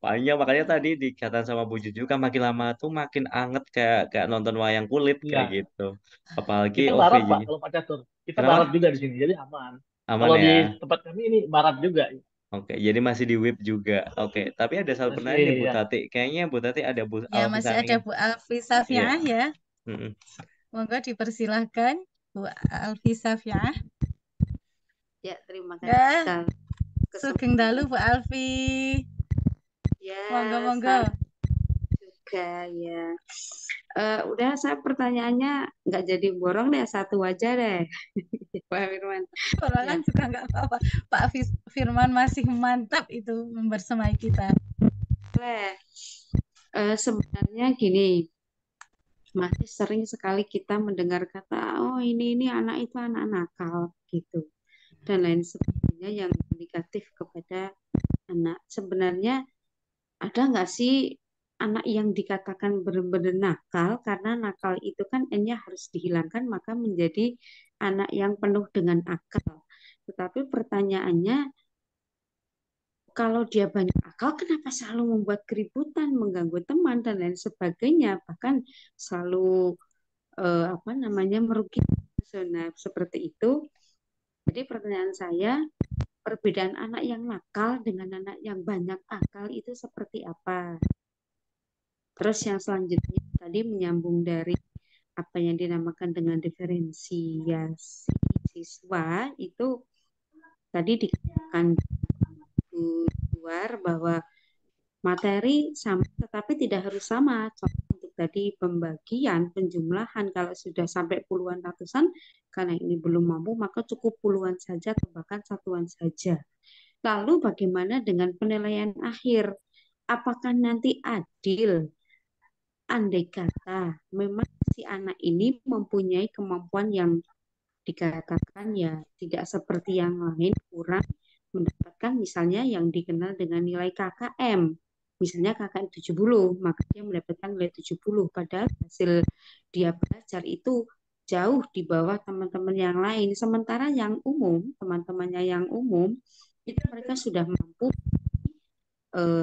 panjang. Makanya tadi dikatakan sama Bu Juju kan makin lama tuh makin anget kayak kayak nonton wayang kulit kayak Iya. gitu. Apalagi Kita OV barat, Pak, jadi. kalau Pak Catur. Kita Kenapa? barat juga di sini, jadi aman. Aman Kalau di ya. tempat kami ini barat juga. Oke, jadi masih di whip juga. Oke, tapi ada satu Masih, pertanyaan nih Bu ya. Tati. Kayaknya Bu Tati ada Bu Ya, Alfi masih ada ingin. Bu Alfi Iya. Safiah ya. Mm-mm. Monggo dipersilahkan Bu Alfi Safiah. Ya, terima Ya, kasih sugeng dalu Bu Alfi. Ya, Monggo. salam juga ya. Udah, saya pertanyaannya nggak jadi borong deh, satu aja deh. Pak Firman. Borongan juga nggak apa-apa. Pak Firman masih mantap itu membersamai kita. Boleh. Sebenarnya gini, masih sering sekali kita mendengar kata, oh ini anak itu anak nakal gitu, dan lain sebagainya yang negatif kepada anak. Sebenarnya ada nggak sih anak yang dikatakan benar-benar nakal, karena nakal itu kan N-nya harus dihilangkan, maka menjadi anak yang penuh dengan akal. Tetapi pertanyaannya, kalau dia banyak akal, kenapa selalu membuat keributan, mengganggu teman, dan lain sebagainya, bahkan selalu merugikan. Nah, seperti itu. Jadi pertanyaan saya, perbedaan anak yang nakal dengan anak yang banyak akal itu seperti apa? Terus yang selanjutnya tadi menyambung dari apa yang dinamakan dengan diferensiasi siswa, itu tadi dikatakan luar bahwa materi sama tetapi tidak harus sama. Contoh untuk tadi pembagian, penjumlahan, kalau sudah sampai puluhan ratusan, karena ini belum mampu maka cukup puluhan saja atau bahkan satuan saja. Lalu bagaimana dengan penilaian akhir? Apakah nanti adil? Andai kata memang si anak ini mempunyai kemampuan yang dikatakan ya tidak seperti yang lain, kurang mendapatkan misalnya yang dikenal dengan nilai KKM. Misalnya KKM 70, maka dia mendapatkan nilai 70, padahal hasil dia belajar itu jauh di bawah teman-teman yang lain. Sementara yang umum, teman-temannya yang umum, itu mereka sudah mampu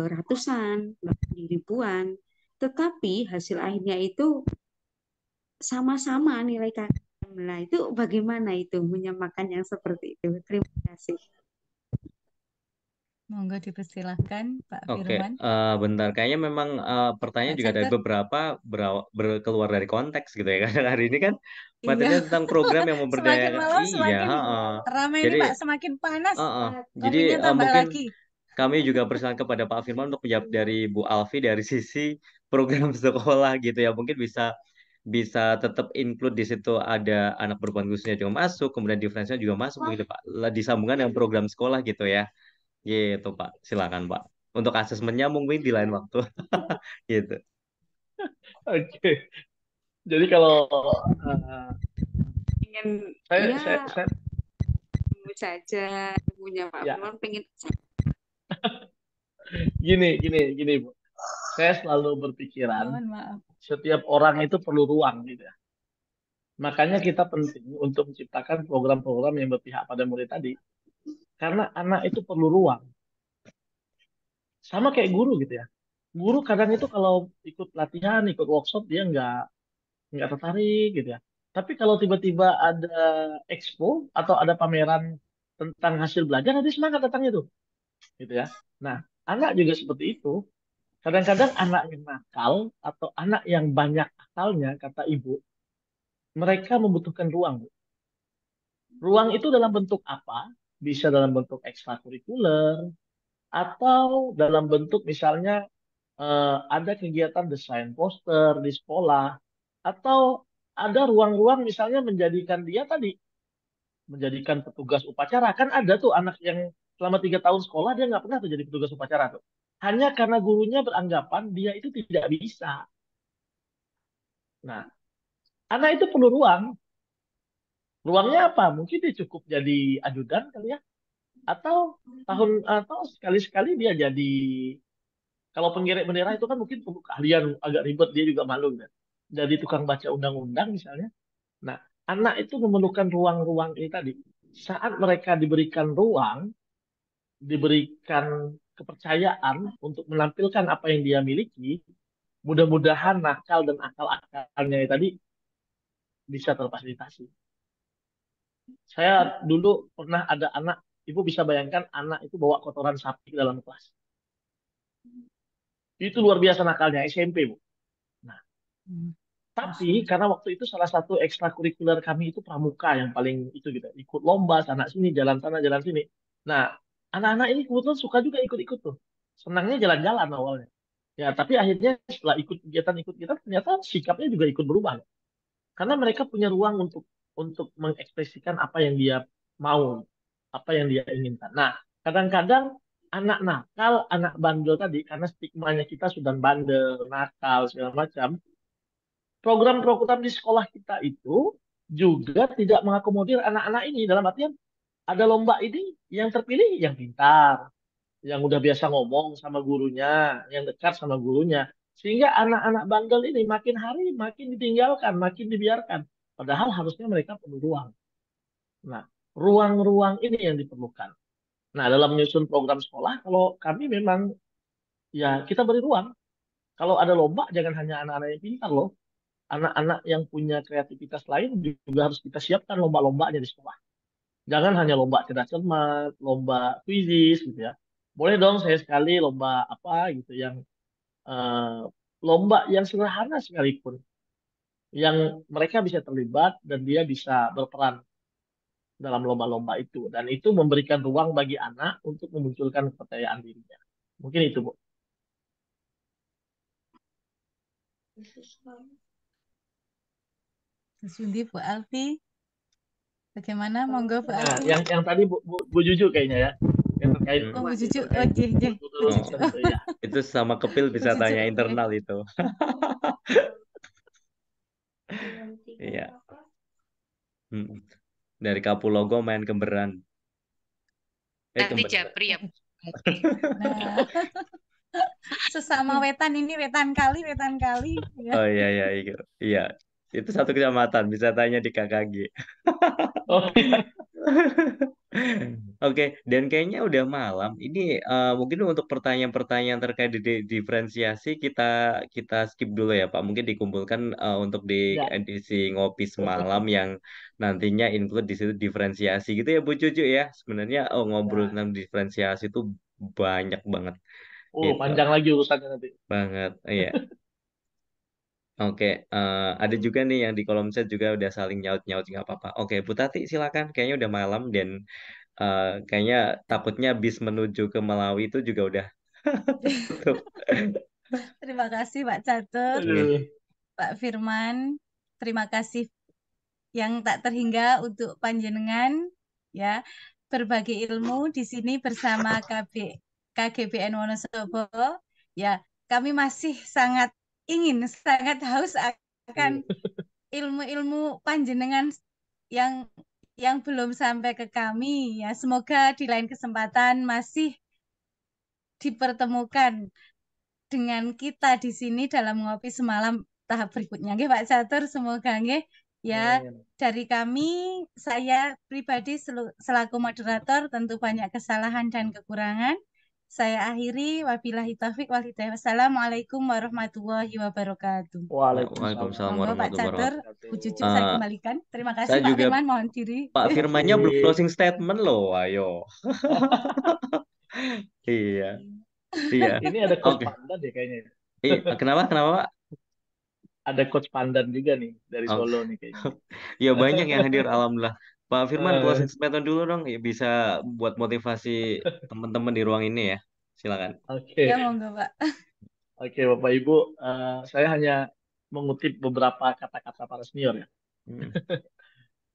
ratusan, bahkan ribuan. Tetapi hasil akhirnya itu sama-sama nilai KKM. Nah, itu bagaimana itu menyamakan yang seperti itu? Terima kasih. Monggo dipersilahkan Pak Oke, Firman. bentar. Kayaknya memang pertanyaan Pak juga dari Catur. beberapa keluar dari konteks gitu ya. Karena hari ini kan Iya, materinya tentang program yang semakin memberdayakan. malam Iya, semakin heeh. ramai ini Jadi, Pak, semakin panas. jadi Kopinya tambah mungkin lagi. kami juga persilakan kepada Pak Firman untuk menjawab dari Bu Alfi dari sisi program sekolah gitu ya. Mungkin bisa bisa tetap include di situ ada anak berkebutuhan khususnya juga masuk, kemudian diferensial juga masuk gitu Pak. Disambungkan dengan program sekolah gitu ya. Gitu Pak. Silakan Pak. Untuk asesmennya mungkin di lain waktu. Gitu. Oke. Jadi kalau Ingin saya saja punya Pak ya Firman, pengen gini Bu. Saya selalu berpikiran Mohon maaf. setiap orang itu perlu ruang gitu ya. Makanya kita penting untuk menciptakan program-program yang berpihak pada murid tadi. Karena anak itu perlu ruang. Sama kayak guru gitu ya. Guru kadang itu kalau ikut latihan, ikut workshop, dia nggak tertarik gitu ya. Tapi kalau tiba-tiba ada expo atau ada pameran tentang hasil belajar, nanti semangat datangnya tuh. Gitu ya. Nah, anak juga seperti itu. Kadang-kadang anak yang nakal atau anak yang banyak akalnya, kata ibu, mereka membutuhkan ruang, Bu. Ruang itu dalam bentuk apa? Bisa dalam bentuk ekstrakurikuler, atau dalam bentuk misalnya ada kegiatan desain poster di sekolah, atau ada ruang-ruang misalnya menjadikan dia tadi, menjadikan petugas upacara. Kan ada tuh anak yang selama 3 tahun sekolah dia nggak pernah tuh jadi petugas upacara tuh. hanya karena gurunya beranggapan dia itu tidak bisa. Nah, anak itu perlu ruang. Ruangnya apa? Mungkin dia cukup jadi ajudan kali ya, atau sekali-sekali dia jadi, kalau penggerek bendera itu kan mungkin perlu keahlian agak ribet, dia juga malu kan. Jadi tukang baca undang-undang misalnya. Nah, anak itu memerlukan ruang-ruang ini tadi. Saat mereka diberikan ruang, diberikan kepercayaan untuk menampilkan apa yang dia miliki, mudah-mudahan nakal dan akal-akalnya tadi bisa terfasilitasi. Saya dulu pernah ada anak, ibu bisa bayangkan anak itu bawa kotoran sapi ke dalam kelas. Itu luar biasa nakalnya, SMP, Bu. Nah, tapi karena waktu itu salah satu ekstrakurikuler kami itu pramuka yang paling itu gitu, ikut lomba sana sini, jalan sana jalan sini. Nah, anak-anak ini kebetulan suka juga ikut-ikut tuh. Senangnya jalan-jalan awalnya. Ya, tapi akhirnya setelah ikut kegiatan ternyata sikapnya juga ikut berubah. Karena mereka punya ruang untuk mengekspresikan apa yang dia mau, apa yang dia inginkan. Nah, kadang-kadang anak nakal, anak bandel tadi, karena stigmanya kita sudah bandel, nakal, segala macam, program-program di sekolah kita itu juga tidak mengakomodir anak-anak ini. Dalam artian, ada lomba ini, yang terpilih yang pintar, yang udah biasa ngomong sama gurunya, yang dekat sama gurunya. Sehingga anak-anak bandel ini makin hari makin ditinggalkan, makin dibiarkan. Padahal harusnya mereka perlu ruang. Nah, ruang-ruang ini yang diperlukan. Nah, dalam menyusun program sekolah, kalau kami memang, ya kita beri ruang. Kalau ada lomba, jangan hanya anak-anak yang pintar loh. Anak-anak yang punya kreativitas lain juga harus kita siapkan lomba-lombanya di sekolah. Jangan hanya lomba cerdas cermat, lomba kuisis gitu ya. Boleh dong saya sekali lomba apa gitu yang eh, lomba yang sederhana sekalipun, yang mereka bisa terlibat dan dia bisa berperan dalam lomba-lomba itu, dan itu memberikan ruang bagi anak untuk memunculkan kepercayaan dirinya. Mungkin itu, Bu. Sundi Bu Alfi, bagaimana? Monggo Bu Nah, Alfi. yang tadi Bu Juju kayaknya ya, yang terkait Oh, Bu Cucu. terkait Oh, jeh, jeh. Bu Oh, Cucu. itu ya. itu sama Kepil Bu bisa Cucu. tanya Oke. internal itu. Iya. Mm. Dari Kapulogo main kemberan. Nanti Kemberan. Japri ya. Nah, sesama wetan ini wetan kali ya. Oh iya iya iya. Iya. Itu satu kecamatan, bisa tanya di KKG. Oh iya. Oke, dan kayaknya udah malam. Ini mungkin untuk pertanyaan-pertanyaan terkait diferensiasi kita kita skip dulu ya, Pak. Mungkin dikumpulkan untuk di Ya. edisi ngopi semalam yang nantinya include di situ diferensiasi gitu ya, Bu Cucu ya. Sebenarnya ngobrol Ya. tentang diferensiasi itu banyak banget Oh, gitu. panjang lagi urusannya nanti. Banget, iya. Oke, ada juga nih yang di kolom chat juga udah saling nyaut-nyaut nggak apa-apa. Oke, Bu Tati silakan. Kayaknya udah malam dan kayaknya takutnya bis menuju ke Malawi itu juga udah tutup. Terima kasih Pak Catur, Aduh. Pak Firman. Terima kasih yang tak terhingga untuk panjenengan ya, berbagi ilmu di sini bersama KGBN Wonosobo ya. Kami masih sangat haus akan ilmu-ilmu panjenengan yang belum sampai ke kami ya. Semoga di lain kesempatan masih dipertemukan dengan kita di sini dalam ngopi semalam tahap berikutnya. Nggih Pak Catur, semoga nggih ya. Dari kami, saya pribadi selaku moderator tentu banyak kesalahan dan kekurangan. Saya akhiri, wabillahi taufik wal hidayah. Wassalamualaikum warahmatullahi wabarakatuh. Waalaikumsalam Monggo Pak warahmatullahi Catur, wabarakatuh. Bu Cucu saya kembalikan. Terima Saya kasih Pak juga Firman, mohon diri. Pak Firmannya belum closing statement loh, ayo. Iya, iya. Ini ada coach Oke. pandan ya kayaknya. Kenapa, kenapa Pak? Ada coach pandan juga nih dari Oh. Solo nih kayaknya. Ya banyak yang hadir, alhamdulillah. Pak Firman, closing Eh, statement dulu dong, ya, bisa buat motivasi teman-teman di ruang ini ya. Silakan. Oke, Ya monggo Pak. Oke Bapak Ibu, saya hanya mengutip beberapa kata-kata para senior ya. Hmm.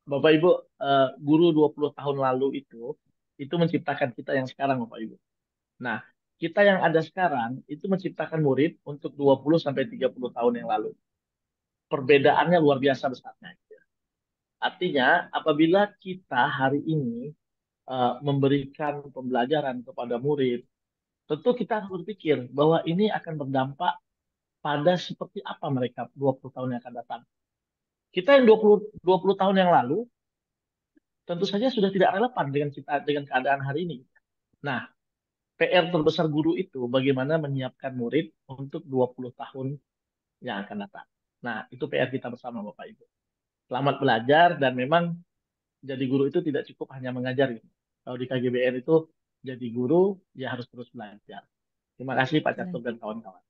Bapak Ibu, guru 20 tahun lalu itu menciptakan kita yang sekarang Bapak Ibu. Nah, kita yang ada sekarang itu menciptakan murid untuk 20 sampai 30 tahun yang lalu. Perbedaannya luar biasa besarnya. Artinya, apabila kita hari ini memberikan pembelajaran kepada murid, tentu kita harus berpikir bahwa ini akan berdampak pada seperti apa mereka 20 tahun yang akan datang. Kita yang 20 tahun yang lalu, tentu saja sudah tidak relevan dengan keadaan hari ini. Nah, PR terbesar guru itu bagaimana menyiapkan murid untuk 20 tahun yang akan datang. Nah, itu PR kita bersama Bapak Ibu. Selamat belajar dan memang jadi guru itu tidak cukup hanya mengajar gitu. Kalau di KGBR itu jadi guru, ya harus terus belajar. Terima kasih Pak Catur dan kawan-kawan.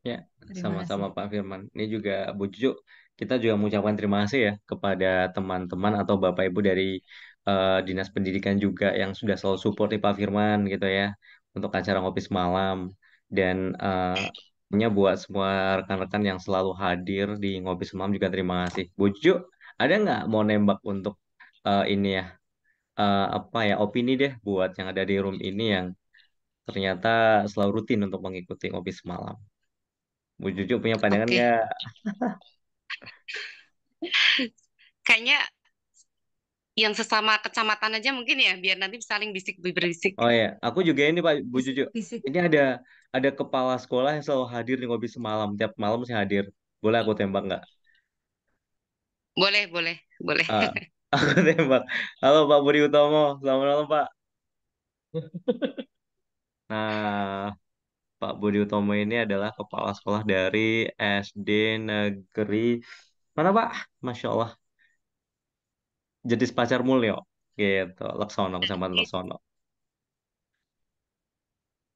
Ya, Terima sama-sama kasih. Pak Firman. Ini juga Bu Cucu, kita juga mengucapkan terima kasih ya kepada teman-teman atau Bapak Ibu dari Dinas Pendidikan juga yang sudah selalu support nih Pak Firman gitu ya untuk acara ngopi semalam dan punya buat semua rekan-rekan yang selalu hadir di ngopi semalam juga terima kasih. Bu Cucu, ada nggak mau nembak untuk ini ya apa ya opini deh buat yang ada di room ini yang ternyata selalu rutin untuk mengikuti ngopi semalam. Bu Cucu punya pandangan Oke. nggak? Kayaknya yang sesama kecamatan aja mungkin ya, biar nanti saling bisik-berisik. Oh ya, aku juga ini Pak Bu Cucu. Bisik. Ini ada kepala sekolah yang selalu hadir di ngopi semalam. Tiap malam sih hadir. Boleh aku tembak nggak? Boleh, boleh, boleh. Ah, aku tembak. Halo Pak Budi Utomo, selamat malam Pak. Nah, Pak Budi Utomo ini adalah kepala sekolah dari SD Negeri mana Pak? Masya Allah, Jedis Pacar Mulyo. Gitu, Laksono, Kecamatan Laksono.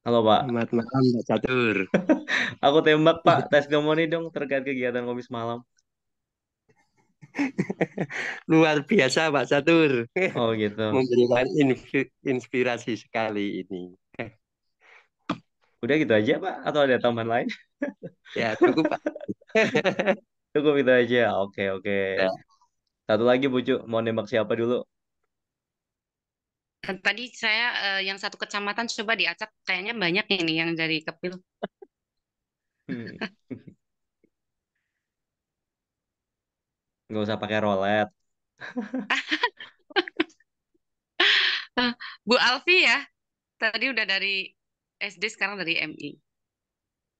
Halo Pak. Selamat malam Pak Catur. Aku tembak Pak, testimoni dong terkait kegiatan ngopi semalam. Luar biasa Pak Catur. Oh gitu. Memberikan inspirasi sekali ini. Udah gitu aja Pak, atau ada tambahan lain? Ya cukup Pak. Cukup itu aja. Oke, oke. Ya. Satu lagi Bu Cu, mau nembak siapa dulu? Tadi saya yang satu kecamatan coba diacak, kayaknya banyak ini yang dari Kepil. Hmm. Nggak usah pakai rolet. Bu Alfi ya, tadi udah dari SD, sekarang dari MI.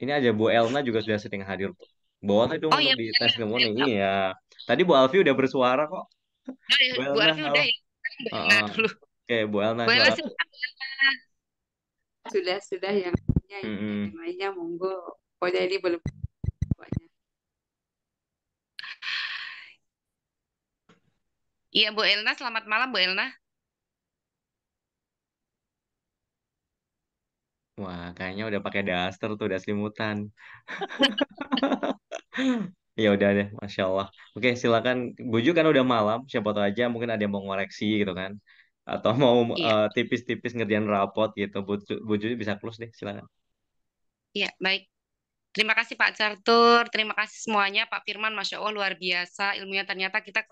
Ini aja Bu Elna juga sudah sering hadir tuh. Boleh dong Oh untuk iya, di benar. testimoni. Iya. Tadi Bu Alfi udah bersuara kok. Oh, iya, Bu Bu Elna, Alfi halo. udah ya. Sekarang Bu Elna Heeh. dulu. Oke, Bu Elna Bu Elna silakan. silakan, Bu Elna. Sudah yang Mm-mm. lainnya monggo. Pokoknya ini belum banyak. Iya Bu Elna, selamat malam Bu Elna. Wah, kayaknya udah pakai daster tuh, udah selimutan. Ya udah deh, Masya Allah. Oke, silakan. Buju kan udah malam, siapa tahu aja mungkin ada yang mau ngoreksi gitu kan. Atau mau Iya, tipis-tipis ngerjain rapot gitu. Buju bisa close deh, silakan. iya baik. Terima kasih Pak Cartur, terima kasih semuanya Pak Firman, Masya Allah luar biasa ilmunya ternyata kita